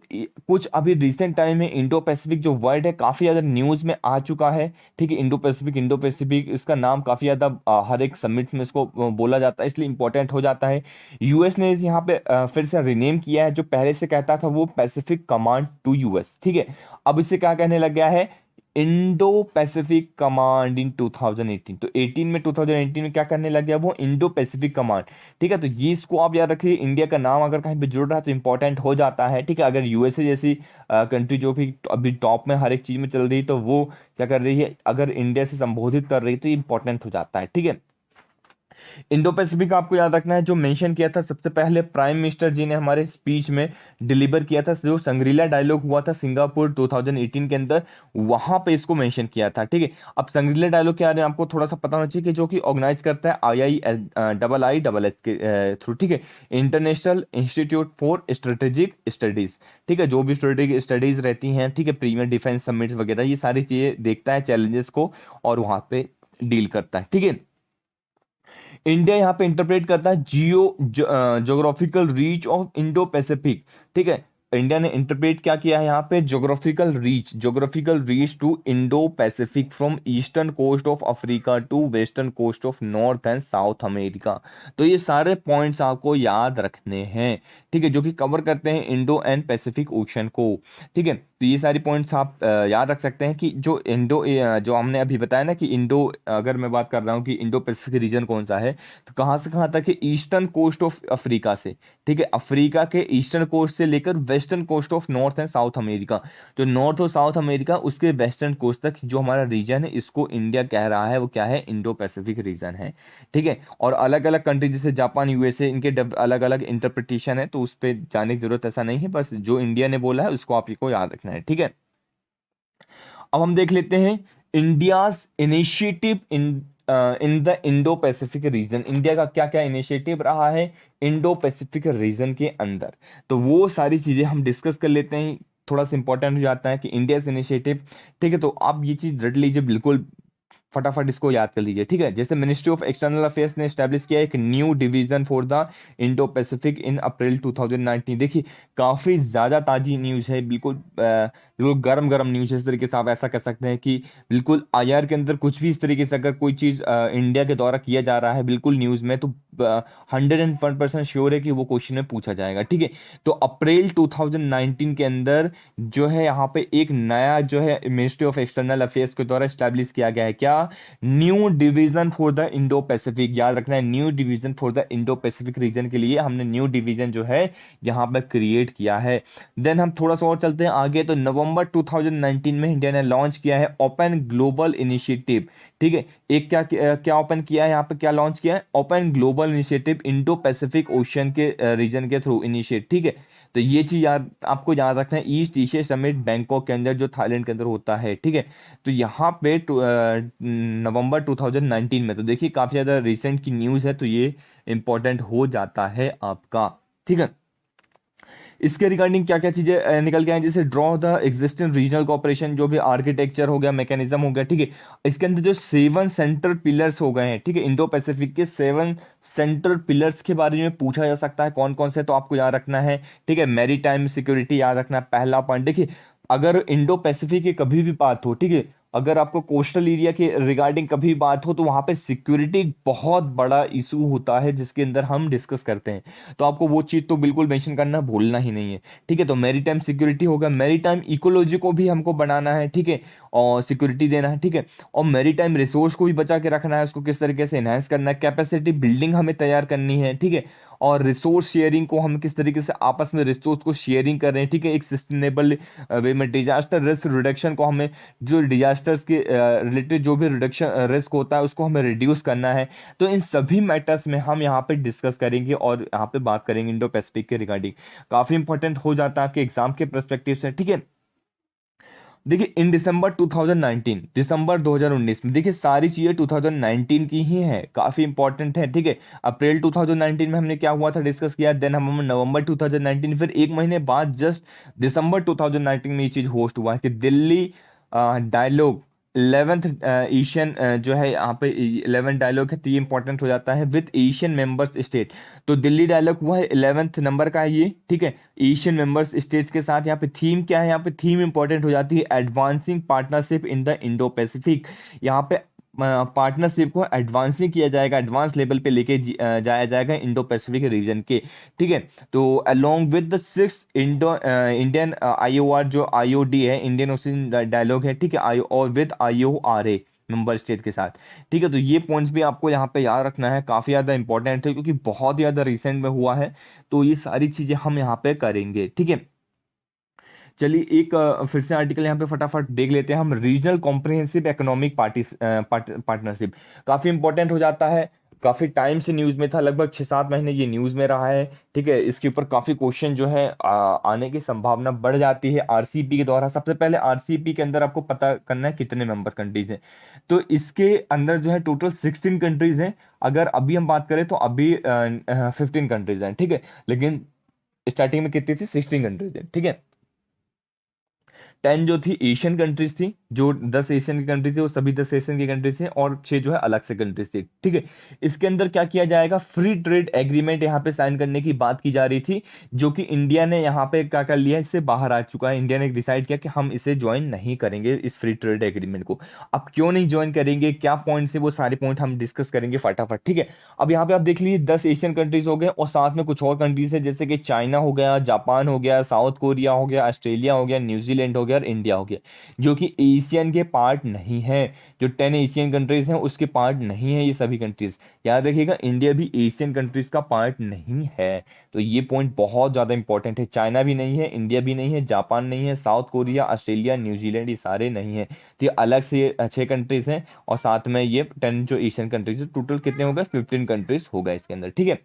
कुछ अभी रिसेंट टाइम में इंडो पैसिफिक जो वर्ड है काफी ज्यादा न्यूज में आ चुका है। ठीक है, इंडो पैसिफिक इसका नाम काफी ज्यादा हर एक समिट में इसको बोला जाता है, इसलिए इंपॉर्टेंट हो जाता है। यूएस ने यहाँ पे फिर से रिनेम किया है, जो पहले से कहता था वो पैसिफिक कमांड टू यूएस। ठीक है, अब इसे क्या कहने लग गया है, इंडो पैसिफिक कमांड इन 2018। तो 18 में 2018 में क्या करने लग गया वो, इंडो पैसिफिक कमांड। ठीक है, तो ये इसको आप याद रखिए, इंडिया का नाम अगर कहीं पे जुड़ रहा है तो इंपॉर्टेंट हो जाता है। ठीक है, अगर यूएसए जैसी कंट्री जो भी अभी टॉप में हर एक चीज में चल रही है तो वो क्या कर रही है, अगर इंडिया से संबोधित कर रही है तो ये इंपॉर्टेंट हो जाता है। ठीक है, इंडो पैसिफिक आपको याद रखना है, जो मेंशन किया था सबसे पहले प्राइम मिनिस्टर जी ने हमारे स्पीच में डिलीवर किया था, जो संग्रीला डायलॉग हुआ था सिंगापुर 2018 के अंदर, वहां पे इसको मेंशन किया था। ठीक है, अब संग्रीला डायलॉग क्या है आपको थोड़ा सा पता होना चाहिए कि जो कि ऑर्गेनाइज करता है IISS के थ्रू। ठीक है, international institute for strategic studies. ठीक है, जो भी स्ट्रेटेजिक स्टडीज रहती हैं, ठीक है, प्रीमियर डिफेंस समिट वगैरह, ये सारी चीजें देखता है, चैलेंजेस को, और वहां पे डील करता है। ठीक है, इंडिया यहाँ पे इंटरप्रेट करता है geographical reach of Indo Pacific. ठीक है, इंडिया ने इंटरप्रेट क्या किया है यहाँ पे, geographical reach to Indo Pacific from eastern coast of Africa to western coast of north and south America. तो ये सारे पॉइंट्स आपको याद रखने हैं। ठीक है, जो कि कवर करते हैं इंडो एंड पैसिफिक ओशन को। ठीक है, तो ये सारी पॉइंट्स आप याद रख सकते हैं कि जो हमने अभी बताया ना कि इंडो, अगर मैं बात कर रहा हूँ कि इंडो पैसिफिक रीजन कौन सा है, तो कहाँ से कहाँ तक है, ईस्टर्न कोस्ट ऑफ अफ्रीका से। ठीक है, अफ्रीका के ईस्टर्न कोस्ट से लेकर western coast of north and south America, जो नॉर्थ और साउथ अमेरिका उसके वेस्टर्न कोस्ट तक जो हमारा रीजन है, इसको इंडिया कह रहा है वो क्या है, इंडो पैसिफिक रीजन है। ठीक है, और अलग अलग कंट्री जैसे जापान, यूएसए, इनके अलग अलग इंटरप्रिटेशन है, तो उस पर जाने की जरूरत ऐसा नहीं है, बस जो इंडिया ने बोला है उसको आप को याद रखना है। ठीक है, अब हम देख लेते हैं India's initiative in the Indo Pacific reason. India का क्या क्या इनिशिएटिव रहा है इंडो पैसिफिक रीजन के अंदर, तो वो सारी चीजें हम डिस्कस कर लेते हैं। थोड़ा सा इंपॉर्टेंट हो जाता है कि इंडिया इनिशिएटिव। ठीक है, तो आप ये चीज रट लीजिए, बिल्कुल फटाफट इसको याद कर लीजिए। ठीक है, जैसे मिनिस्ट्री ऑफ एक्सटर्नल अफेयर्स ने स्टैब्लिश किया एक new division for the Indo Pacific in April 2019। देखिए काफी ज्यादा ताजी न्यूज है, बिल्कुल बिल्कुल गर्म गर्म न्यूज है, इस तरीके से आप ऐसा कह सकते हैं कि बिल्कुल आईआर के अंदर कुछ भी इस तरीके से अगर कोई चीज इंडिया के द्वारा किया जा रहा है बिल्कुल न्यूज में, तो 101% श्योर है कि वो क्वेश्चन में पूछा जाएगा। ठीक है, तो अप्रैल 2019 के अंदर जो है यहाँ पे एक नया जो है मिनिस्ट्री ऑफ एक्सटर्नल अफेयर्स के द्वारा स्टैब्लिश किया गया है, क्या, new division for the Indo Pacific. याद रखना है, new division for the Indo Pacific reason के लिए हमने न्यू डिवीजन जो है यहाँ पर क्रिएट किया है। देन हम थोड़ा सा और चलते हैं आगे, तो नवंबर 2019 में इंडिया ने लॉन्च किया है ओपन ग्लोबल इनिशिएटिव। ठीक है, एक क्या क्या ओपन किया है यहाँ पे, क्या लॉन्च किया है, open global initiative Indo Pacific ocean के रीजन के थ्रू इनिशिएट। ठीक है, तो ये चीज याद आपको याद रखना है, ईस्ट एशिया समिट बैंकॉक के अंदर जो थाईलैंड के अंदर होता है। ठीक है, तो यहाँ पे नवंबर 2019 में, तो देखिए काफी ज्यादा रिसेंट की न्यूज है, तो ये इंपॉर्टेंट हो जाता है आपका। ठीक है, इसके रिगार्डिंग क्या क्या चीजें निकल के आई, जैसे draw the existing regional cooperation, जो भी आर्किटेक्चर हो गया, मैकेनिज्म हो गया। ठीक है, इसके अंदर जो 7 सेंट्रल पिलर्स हो गए हैं, ठीक है, इंडो पैसिफिक के 7 सेंट्रल पिलर्स के बारे में पूछा जा सकता है कौन कौन से, तो आपको याद रखना है। ठीक है, मैरी टाइम सिक्योरिटी याद रखना है पहला पॉइंट। देखिए, अगर इंडो पैसिफिक की कभी भी बात हो, ठीक है, अगर आपको कोस्टल एरिया के रिगार्डिंग कभी बात हो, तो वहां पे सिक्योरिटी बहुत बड़ा इशू होता है जिसके अंदर हम डिस्कस करते हैं, तो आपको वो चीज तो बिल्कुल मेंशन करना भूलना ही नहीं है। ठीक है, तो मैरीटाइम सिक्योरिटी होगा, मैरीटाइम इकोलॉजी को भी हमको बनाना है। ठीक है, और सिक्योरिटी देना है। ठीक है, और मैरीटाइम रिसोर्स को भी बचा के रखना है, उसको किस तरीके से एनहांस करना है, कैपेसिटी बिल्डिंग हमें तैयार करनी है। ठीक है, और रिसोर्स शेयरिंग को हम किस तरीके से आपस में रिसोर्स को शेयरिंग कर रहे हैं। ठीक है, एक सस्टेनेबल वे में डिजास्टर रिस्क रिडक्शन को हमें, जो डिजास्टर्स के रिलेटेड जो भी रिडक्शन रिस्क होता है उसको हमें रिड्यूस करना है। तो इन सभी मैटर्स में हम यहाँ पे डिस्कस करेंगे और यहाँ पे बात करेंगे इंडो पैसिफिक के रिगार्डिंग, काफी इंपॉर्टेंट हो जाता है आपके एग्जाम के पर्सपेक्टिव से। ठीक है, देखिए इन दिसंबर 2019, दिसंबर 2019 में, देखिए सारी चीजें 2019 की ही है, काफी इंपॉर्टेंट है। ठीक है, अप्रैल 2019 में हमने क्या हुआ था डिस्कस किया, देन हम नवंबर 2019, फिर एक महीने बाद जस्ट दिसंबर 2019 में ये चीज होस्ट हुआ है कि दिल्ली डायलॉग 11th एशियन जो है यहाँ पे 11 डायलॉग है, तो ये इंपॉर्टेंट हो जाता है विद एशियन मेंबर्स स्टेट। तो दिल्ली डायलॉग हुआ है 11th नंबर का है ये। ठीक है, एशियन मेंबर्स स्टेट्स के साथ यहाँ पे थीम क्या है, यहाँ पे थीम इंपॉर्टेंट हो जाती है advancing partnership in the Indo Pacific. यहाँ पे पार्टनरशिप को एडवांसिंग किया जाएगा, एडवांस लेवल पे लेके जाया जाएगा इंडो पैसिफिक रीजन के। ठीक है, तो along with the 6 Indian IOR, जो आईओडी है, इंडियन ओशन डायलॉग है। ठीक है, आई और विद आईओआरए मेंबर स्टेट के साथ। ठीक है, तो ये पॉइंट्स भी आपको यहाँ पे याद रखना है, काफी ज्यादा इंपॉर्टेंट है क्योंकि बहुत ज्यादा रिसेंट में हुआ है, तो ये सारी चीजें हम यहाँ पे करेंगे। ठीक है, चलिए एक फिर से आर्टिकल यहाँ पे फटाफट देख लेते हैं हम, रीजनल कॉम्प्रिहेंसिव इकोनॉमिक पार्टनरशिप, काफी इंपॉर्टेंट हो जाता है, काफी टाइम से न्यूज में था, लगभग 6-7 महीने ये न्यूज में रहा है। ठीक है, इसके ऊपर काफी क्वेश्चन जो है आने की संभावना बढ़ जाती है आरसीपी के द्वारा। सबसे पहले आरसीपी के अंदर आपको पता करना है कितने मेंबर कंट्रीज हैं, तो इसके अंदर जो है टोटल 16 कंट्रीज हैं। अगर अभी हम बात करें तो अभी 15 कंट्रीज हैं। ठीक है, लेकिन स्टार्टिंग में कितनी थी, 16 कंट्रीज है। ठीक है, 10 जो थी एशियन कंट्रीज थी, जो 10 एशियन की कंट्री थी वो सभी 10 एशियन की कंट्रीज थी, और 6 जो है अलग से कंट्रीज थी। ठीक है, इसके अंदर क्या किया जाएगा, फ्री ट्रेड एग्रीमेंट यहाँ पे साइन करने की बात की जा रही थी, जो कि इंडिया ने यहाँ पे क्या कर लिया, इससे बाहर आ चुका है। इंडिया ने डिसाइड किया कि हम इसे ज्वाइन नहीं करेंगे, इस फ्री ट्रेड एग्रीमेंट को। अब क्यों नहीं ज्वाइन करेंगे, क्या पॉइंट है, वो सारे पॉइंट हम डिस्कस करेंगे फटाफट। ठीक है, अब यहाँ पे आप देख लीजिए 10 एशियन कंट्रीज हो गए और साथ में कुछ और कंट्रीज है, जैसे कि चाइना हो गया, जापान हो गया, साउथ कोरिया हो गया, ऑस्ट्रेलिया हो गया, न्यूजीलैंड हो गया और इंडिया हो गया, जो कि एशियन के पार्ट नहीं है। जो 10 एशियन कंट्रीज हैं उसके पार्ट नहीं है ये सभी कंट्रीज, याद रखिएगा, इंडिया भी एशियन कंट्रीज का पार्ट नहीं है। तो ये पॉइंट बहुत ज्यादा इंपॉर्टेंट है, चाइना भी नहीं है, इंडिया भी नहीं है, जापान नहीं है, साउथ कोरिया, ऑस्ट्रेलिया, न्यूजीलैंड, ये सारे नहीं है। तो ये अलग से 6 कंट्रीज हैं और साथ में ये 10 जो एशियन कंट्रीज है, टोटल कितने हो गए, 15 कंट्रीज हो गए इसके अंदर। ठीक है,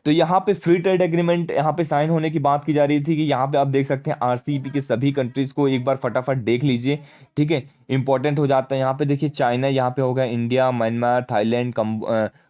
तो यहाँ पे फ्री ट्रेड एग्रीमेंट यहाँ पे साइन होने की बात की जा रही थी, कि यहाँ पे आप देख सकते हैं आरसीईपी के सभी कंट्रीज को एक बार फटाफट देख लीजिए। ठीक है, इंपॉर्टेंट हो जाता है, यहाँ पे देखिए चाइना यहाँ पे होगा, India, Myanmar, Thailand,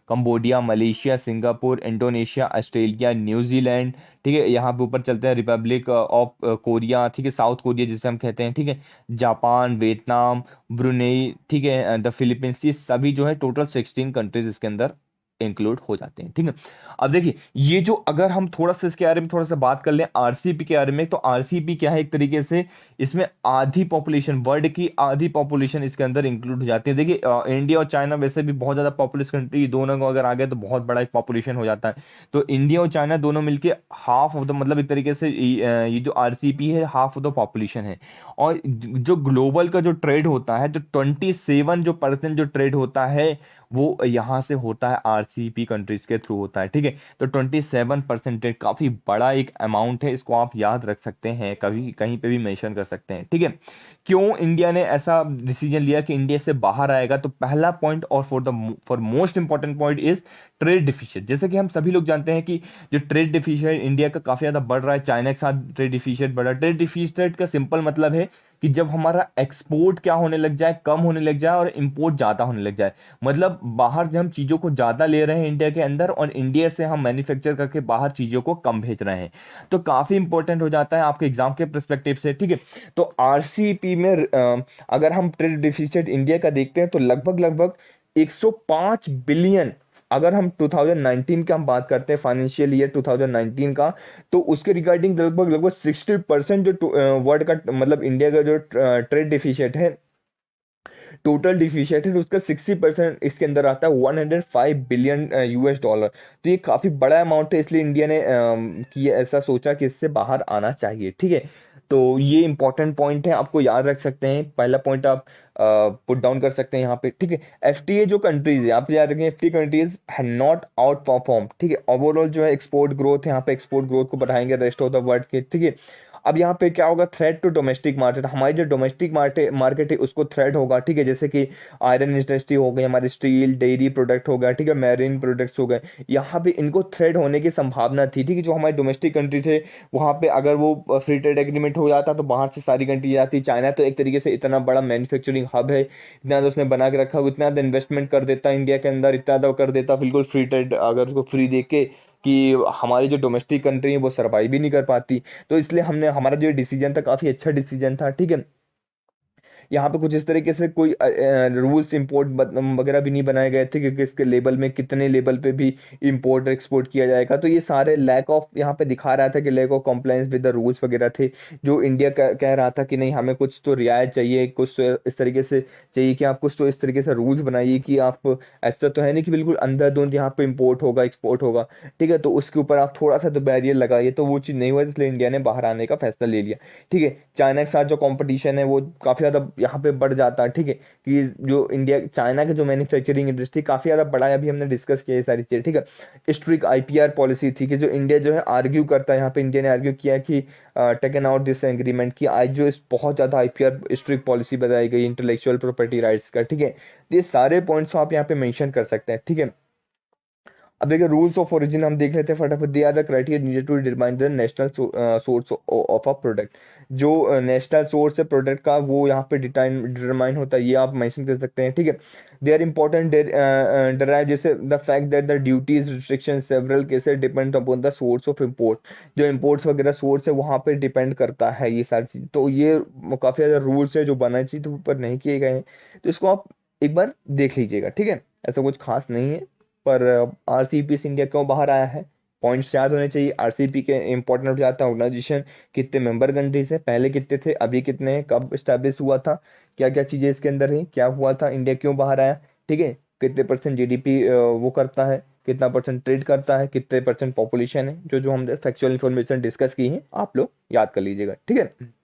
Cambodia, Malaysia, Singapore, Indonesia, Australia, New Zealand. ठीक है, यहाँ पे ऊपर चलते हैं रिपब्लिक ऑफ कोरिया, ठीक है, साउथ कोरिया जिसे हम कहते हैं। ठीक है, जापान, वियतनाम, ब्रुनेई, ठीक है, द फिलीपींस, ये सभी जो है टोटल 16 कंट्रीज इसके अंदर इंक्लूड हो जाते हैं। ठीक है, अब देखिए ये जो, अगर हम थोड़ा सा इसके बारे में थोड़ा सा बात कर लें आरसीईपी के बारे में, तो आरसीईपी क्या है, एक तरीके से इसमें आधी पॉपुलेशन, वर्ल्ड की आधी पॉपुलेशन इसके अंदर इंक्लूड हो जाती है। देखिए इंडिया और चाइना वैसे भी बहुत ज्यादा पॉपुलस कंट्री, दोनों को अगर आ गए तो बहुत बड़ा एक पॉपुलेशन हो जाता है। तो इंडिया और चाइना दोनों मिलके हाफ ऑफ द, मतलब एक तरीके से ये जो आरसीईपी है हाफ ऑफ द पॉपुलेशन है। और जो ग्लोबल का जो ट्रेड होता है, तो 27% जो ट्रेड होता है वो यहाँ से होता है, आरसीईपी कंट्रीज के थ्रू होता है। ठीक है, तो 27% काफी बड़ा एक अमाउंट है, इसको आप याद रख सकते हैं, कभी कहीं पे भी मेंशन कर सकते हैं। ठीक है, क्यों इंडिया ने ऐसा डिसीजन लिया कि इंडिया से बाहर आएगा, तो पहला पॉइंट और for most important point is trade deficit. जैसे कि हम सभी लोग जानते हैं कि जो ट्रेड डिफिशिट इंडिया का काफी ज्यादा बढ़ रहा है, चाइना के साथ ट्रेड डिफिशिट बढ़ा। ट्रेड डिफिशिट का सिंपल मतलब है कि जब हमारा एक्सपोर्ट क्या होने लग जाए, कम होने लग जाए, और इंपोर्ट ज्यादा होने लग जाए, मतलब बाहर जब हम चीजों को ज्यादा ले रहे हैं इंडिया के अंदर, और इंडिया से हम मैन्युफैक्चर करके बाहर चीजों को कम भेज रहे हैं, तो काफी इंपॉर्टेंट हो जाता है आपके एग्जाम के परस्पेक्टिव से। ठीक है, तो आरसीईपी में अगर हम ट्रेड डिफिसिट इंडिया का देखते हैं तो लगभग लगभग 105 बिलियन, अगर हम 2019 का हम बात करते हैं, फाइनेंशियल ईयर 2019 का, तो उसके रिगार्डिंग लगभग लगभग 60% जो वर्ल्ड का, मतलब इंडिया का जो ट्रेड डिफिशिट है, टोटल डिफिशिट है, उसका 60% इसके अंदर आता है, 105 बिलियन यूएस डॉलर। तो ये काफी बड़ा अमाउंट है, इसलिए इंडिया ने ऐसा सोचा कि इससे बाहर आना चाहिए। ठीक है, तो ये इंपॉर्टेंट पॉइंट है, आपको याद रख सकते हैं, पहला पॉइंट आप पुट डाउन कर सकते हैं यहाँ पे। ठीक है, एफटीए जो कंट्रीज है, आप याद रखें, FTA countries have not out perform. ठीक है, ओवरऑल जो है एक्सपोर्ट ग्रोथ, यहाँ पे एक्सपोर्ट ग्रोथ को बढ़ाएंगे रेस्ट ऑफ द वर्ल्ड के। ठीक है, अब यहाँ पे क्या होगा, थ्रेट टू डोमेस्टिक मार्केट, हमारी जो डोमेस्टिक मार्केट है उसको थ्रेट होगा। ठीक है, जैसे कि आयरन इंडस्ट्री हो गई, हमारी स्टील, डेयरी प्रोडक्ट हो गया, ठीक है, मैरीन प्रोडक्ट्स हो गए, यहाँ पे इनको थ्रेट होने की संभावना थी। ठीक है, जो हमारे डोमेस्टिक कंट्री थे वहाँ पे अगर वो फ्री ट्रेड एग्रीमेंट हो जाता तो बाहर से सारी कंट्री जाती। चाइना तो एक तरीके से इतना बड़ा मैन्युफैक्चरिंग हब है, इतना ज़्यादा उसने बना के रखा, इतना ज़्यादा इन्वेस्टमेंट कर देता इंडिया के अंदर, इतना ज़्यादा कर देता, बिल्कुल फ्री ट्रेड अगर उसको फ्री दे के, कि हमारी जो डोमेस्टिक कंट्री है वो सर्वाइव भी नहीं कर पाती। तो इसलिए हमने, हमारा जो डिसीजन था काफ़ी अच्छा डिसीजन था। ठीक है, यहाँ पे कुछ इस तरीके से कोई रूल्स इंपोर्ट वगैरह भी नहीं बनाए गए थे कि इसके लेबल में कितने लेवल पे भी इंपोर्ट एक्सपोर्ट किया जाएगा। तो ये सारे लैक ऑफ यहाँ पे दिखा रहा था कि lack of compliance with the rules वगैरह थे, जो इंडिया कह रहा था कि नहीं, हमें कुछ तो रियायत चाहिए, कुछ तो इस तरीके से चाहिए कि आप कुछ तो इस तरीके से रूल्स बनाइए कि आप, ऐसा तो है नहीं कि बिल्कुल अंधाधुंध यहाँ पे इंपोर्ट होगा एक्सपोर्ट होगा। ठीक है, तो उसके ऊपर आप थोड़ा सा तो बैरियर लगाइए, तो वो चीज़ नहीं हुआ, इसलिए इंडिया ने बाहर आने का फैसला ले लिया। ठीक है, चाइना के साथ जो कंपटीशन है वो काफ़ी ज़्यादा यहाँ पे बढ़ जाता है। ठीक है, कि जो इंडिया चाइना के जो मैन्युफैक्चरिंग इंडस्ट्री काफ़ी ज़्यादा बड़ा है, अभी हमने डिस्कस किया ये सारी चीज़ें। ठीक है, स्ट्रिक्ट आईपीआर पॉलिसी थी कि जो इंडिया जो है आर्ग्यू करता है, यहाँ पे इंडिया ने आर्ग्यू किया कि टेकन आउट दिस एग्रीमेंट की, आज जो इस बहुत ज़्यादा आईपीआर स्ट्रिक्ट पॉलिसी बताई गई इंटेलेक्चुअल प्रॉपर्टी राइट्स का। ठीक है, तो ये सारे पॉइंट्स आप यहाँ पे मेंशन कर सकते हैं। ठीक है, अब देखिए रूल्स ऑफ ओरिजिन हम देख लेते हैं फटाफट। They are the criteria needed to determine the national source of a product. जो नेशनल सोर्स है प्रोडक्ट का वो यहाँ पे डिटरमाइन होता है, ये आप मेंशन कर सकते हैं। ठीक है, दे आर इंपॉर्टेंट डराइव, जैसे the fact that the duties restriction several cases depend upon the source of import. जो इम्पोर्ट्स वगैरह सोर्स है वहाँ पे डिपेंड करता है ये सारी चीज़। तो ये काफ़ी ज़्यादा रूल्स है जो बनाए चाहिए तो ऊपर नहीं किए गए हैं, तो इसको आप एक बार देख लीजिएगा। ठीक है, ऐसा कुछ खास नहीं है। पर आरसीईपी से इंडिया क्यों बाहर आया है, पॉइंट्स याद होने चाहिए। आरसीईपी के इंपॉर्टेंट हो जाता है ऑर्गेनाइजेशन, कितने मेंबर कंट्रीज है, पहले कितने थे, अभी कितने हैं, कब स्टैब्लिश हुआ था, क्या क्या चीज़ें इसके अंदर हैं, क्या हुआ था, इंडिया क्यों बाहर आया। ठीक है, कितने परसेंट जीडीपी वो करता है, कितना परसेंट ट्रेड करता है, कितने परसेंट पॉपुलेशन है, जो जो हमने फैक्चुअल इन्फॉर्मेशन डिस्कस की है आप लोग याद कर लीजिएगा। ठीक है,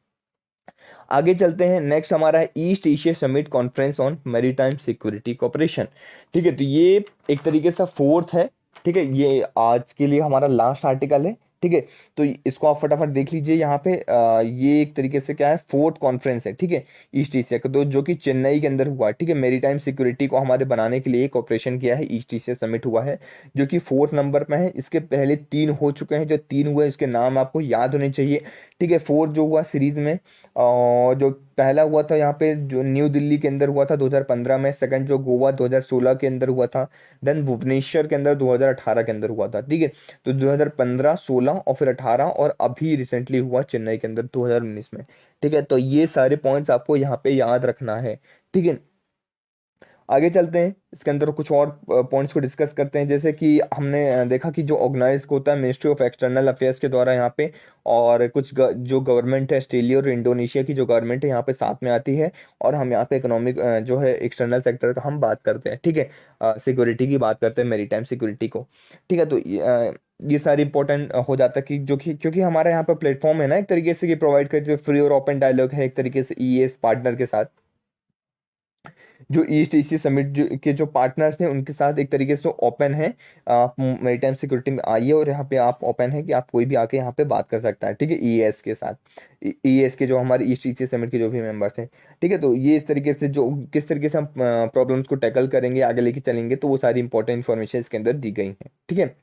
आगे चलते हैं। नेक्स्ट हमारा है east Asia summit conference on maritime security cooperation. ठीक है, तो ये एक तरीके से फोर्थ है। ठीक है, ये आज के लिए हमारा लास्ट आर्टिकल है। ठीक है, तो इसको आप फटाफट देख लीजिए। यहाँ पे ये एक तरीके से क्या है, फोर्थ कॉन्फ्रेंस है। ठीक है, ईस्ट एशिया का, तो जो कि चेन्नई के अंदर हुआ है। ठीक है, मेरीटाइम सिक्योरिटी को हमारे बनाने के लिए एक ऑपरेशन किया है, ईस्ट एशिया समिट हुआ है, जो कि फोर्थ नंबर पे है। इसके पहले 3 हो चुके हैं, जो 3 हुए इसके नाम आपको याद होने चाहिए। ठीक है, फोर्थ जो हुआ सीरीज में, और जो पहला हुआ था यहाँ पे जो न्यू दिल्ली के अंदर हुआ था 2015 में, सेकंड जो गोवा 2016 के अंदर हुआ था, देन भुवनेश्वर के अंदर 2018 के अंदर हुआ था। ठीक है, तो 2015, 16 और फिर 18, और अभी रिसेंटली हुआ चेन्नई के अंदर 2019 में। ठीक है, तो ये सारे पॉइंट्स आपको यहाँ पे याद रखना है। ठीक है, आगे चलते हैं, इसके अंदर कुछ और पॉइंट्स को डिस्कस करते हैं। जैसे कि हमने देखा कि जो ऑर्गेनाइज होता है मिनिस्ट्री ऑफ एक्सटर्नल अफेयर्स के द्वारा यहाँ पे, और कुछ जो गवर्नमेंट है ऑस्ट्रेलिया और इंडोनेशिया की जो गवर्नमेंट है यहाँ पे साथ में आती है, और हम यहाँ पे इकोनॉमिक जो है एक्सटर्नल सेक्टर का हम बात करते हैं, ठीक है, सिक्योरिटी की बात करते हैं, मेरीटाइम सिक्योरिटी को, ठीक है। तो ये सारी इंपॉर्टेंट हो जाता है कि जो कि क्योंकि हमारा यहाँ पे प्लेटफॉर्म है ना एक तरीके से कि प्रोवाइड करते फ्री और ओपन डायलॉग है एक तरीके से ईएस पार्टनर के साथ, जो ईस्ट एशिया समिट के जो पार्टनर्स हैं उनके साथ एक तरीके से ओपन है। आप मेरीटाइम सिक्योरिटी में आइए और यहाँ पे आप ओपन है कि आप कोई भी आके यहाँ पे बात कर सकता है, ठीक है, ईएस के साथ, ईएस के जो हमारे ईस्ट एशिया समिट के जो भी मेंबर्स हैं, ठीक है। तो ये इस तरीके से जो किस तरीके से हम प्रॉब्लम्स को टैकल करेंगे आगे लेके चलेंगे, तो वो सारी इंपॉर्टेंट इन्फॉर्मेशन इसके अंदर दी गई है, ठीक है।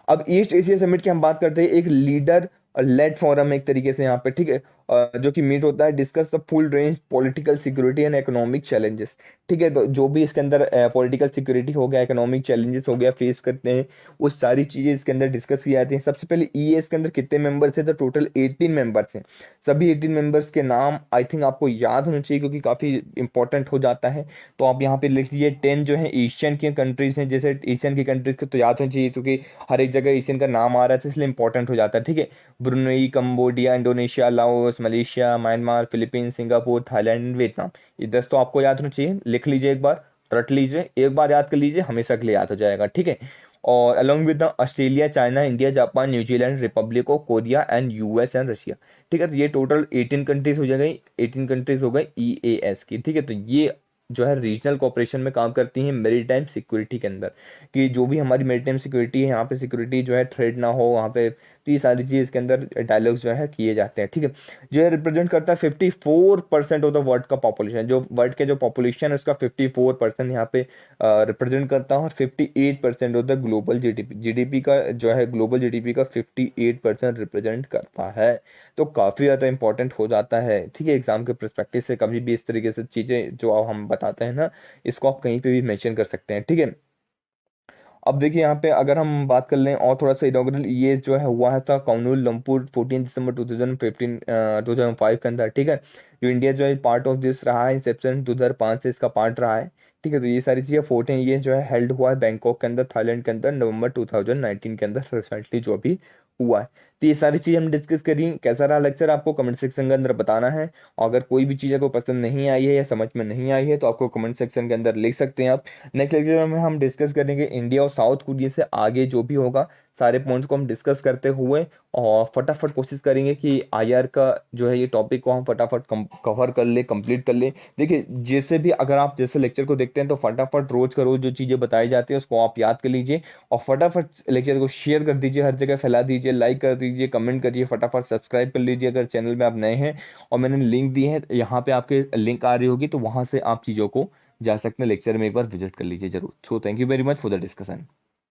अब ईस्ट एशिया समिट की हम बात करते हैं, एक लीडर लेड फोरम एक तरीके से यहाँ पे, ठीक है, जो कि मीट होता है discuss the full range political security and economic challenges, ठीक है। तो जो भी इसके अंदर पॉलिटिकल सिक्योरिटी हो गया, इकोनॉमिक चैलेंजेस हो गया फेस करते हैं, वो सारी चीजें इसके अंदर डिस्कस की जाती हैं। सबसे पहले ईएस के अंदर कितने मेंबर्स हैं, तो टोटल 18 मेंबर्स हैं। सभी 18 मेंबर्स के नाम आई थिंक आपको याद होना चाहिए क्योंकि काफी इंपॉर्टेंट हो जाता है। तो आप यहाँ पे लिख लीजिए 10 जो है एशियन की कंट्रीज हैं, जैसे एशियन की कंट्रीज को तो याद होना चाहिए क्योंकि हर एक जगह एशियन का नाम आ रहा है तो इसलिए इंपॉर्टेंट हो जाता है, ठीक है। Brunei, Cambodia, Indonesia, Laos, Malaysia, Myanmar, Philippines, Singapore, Thailand, Vietnam, ये 10 तो आपको याद होना चाहिए। लिख लीजिए एक बार, रट लीजिए, एक बार याद कर लीजिए, हमेशा के लिए याद हो जाएगा, ठीक है। और along with the Australia, China, India, Japan, New Zealand, Republic of Korea and US and Russia, ठीक है। तो ये टोटल 18 कंट्रीज हो जाएगी, 18 कंट्रीज हो गई ईएएस की, ठीक है। तो ये जो है रीजनल कोऑपरेशन में काम करती हैं मेरीटाइम सिक्योरिटी के अंदर, कि जो भी हमारी मेरीटाइम सिक्योरिटी है यहाँ पे सिक्योरिटी जो है थ्रेड ना हो वहाँ पे, तो ये सारी चीज़ इसके अंदर डायलॉग्स जो है किए जाते हैं, ठीक है। जो है रिप्रेजेंट करता है 54% ऑफ द वर्ल्ड का पॉपुलेशन, जो वर्ल्ड के जो पॉपुलेशन है उसका 54% यहाँ पे रिप्रेजेंट करता है, और 58% of the global GDP, GDP का जो है ग्लोबल जीडीपी का 58% रिप्रेजेंट करता है। तो काफ़ी ज़्यादा इंपॉर्टेंट हो जाता है, ठीक है, एग्जाम के परस्पेक्टिव से कभी भी इस तरीके से चीज़ें जो हम बताते हैं ना, इसको आप कहीं पे भी मेंशन कर सकते हैं, ठीक है। अब देखिए यहाँ पे अगर हम बात कर लें और थोड़ा सा इनॉग्रल, ये जो है हुआ है था काउनुल लंपुर 14 दिसंबर 2015 2005 के अंदर, ठीक है। जो इंडिया जो है पार्ट ऑफ दिस रहा है इंसेप्शन 2005 से इसका पार्ट रहा है, ठीक है। तो ये सारी चीज़ें 14 ये जो है हेल्ड हुआ है बैंकॉक के अंदर, थाईलैंड के अंदर, नवंबर 2019 के अंदर रिसेंटली जो अभी हुआ है। तो ये सारी चीज़ हम डिस्कस करी। कैसा रहा लेक्चर आपको कमेंट सेक्शन के अंदर बताना है, और अगर कोई भी चीज़ आपको पसंद नहीं आई है या समझ में नहीं आई है तो आपको कमेंट सेक्शन के अंदर लिख सकते हैं आप। नेक्स्ट लेक्चर में हम डिस्कस करेंगे इंडिया और साउथ कोरिया से आगे जो भी होगा सारे पॉइंट्स को हम डिस्कस करते हुए, और फटाफट कोशिश करेंगे कि आईआर का जो है ये टॉपिक को हम फटाफट कवर कर ले, कंप्लीट कर ले। देखिए जैसे भी अगर आप जैसे लेक्चर को देखते हैं तो फटाफट रोज का रोज जो चीज़ें बताई जाती है उसको आप याद कर लीजिए, और फटाफट लेक्चर को शेयर कर दीजिए, हर जगह फैला दीजिए, लाइक कर दीजिए, कमेंट करिए, फटाफट सब्सक्राइब कर लीजिए अगर चैनल में आप नए हैं। और मैंने लिंक दी है यहाँ पे, आपके लिंक आ रही होगी तो वहाँ से आप चीज़ों को जा सकते हैं, लेक्चर में एक बार विजिट कर लीजिए जरूर। So thank you very much for the discussion.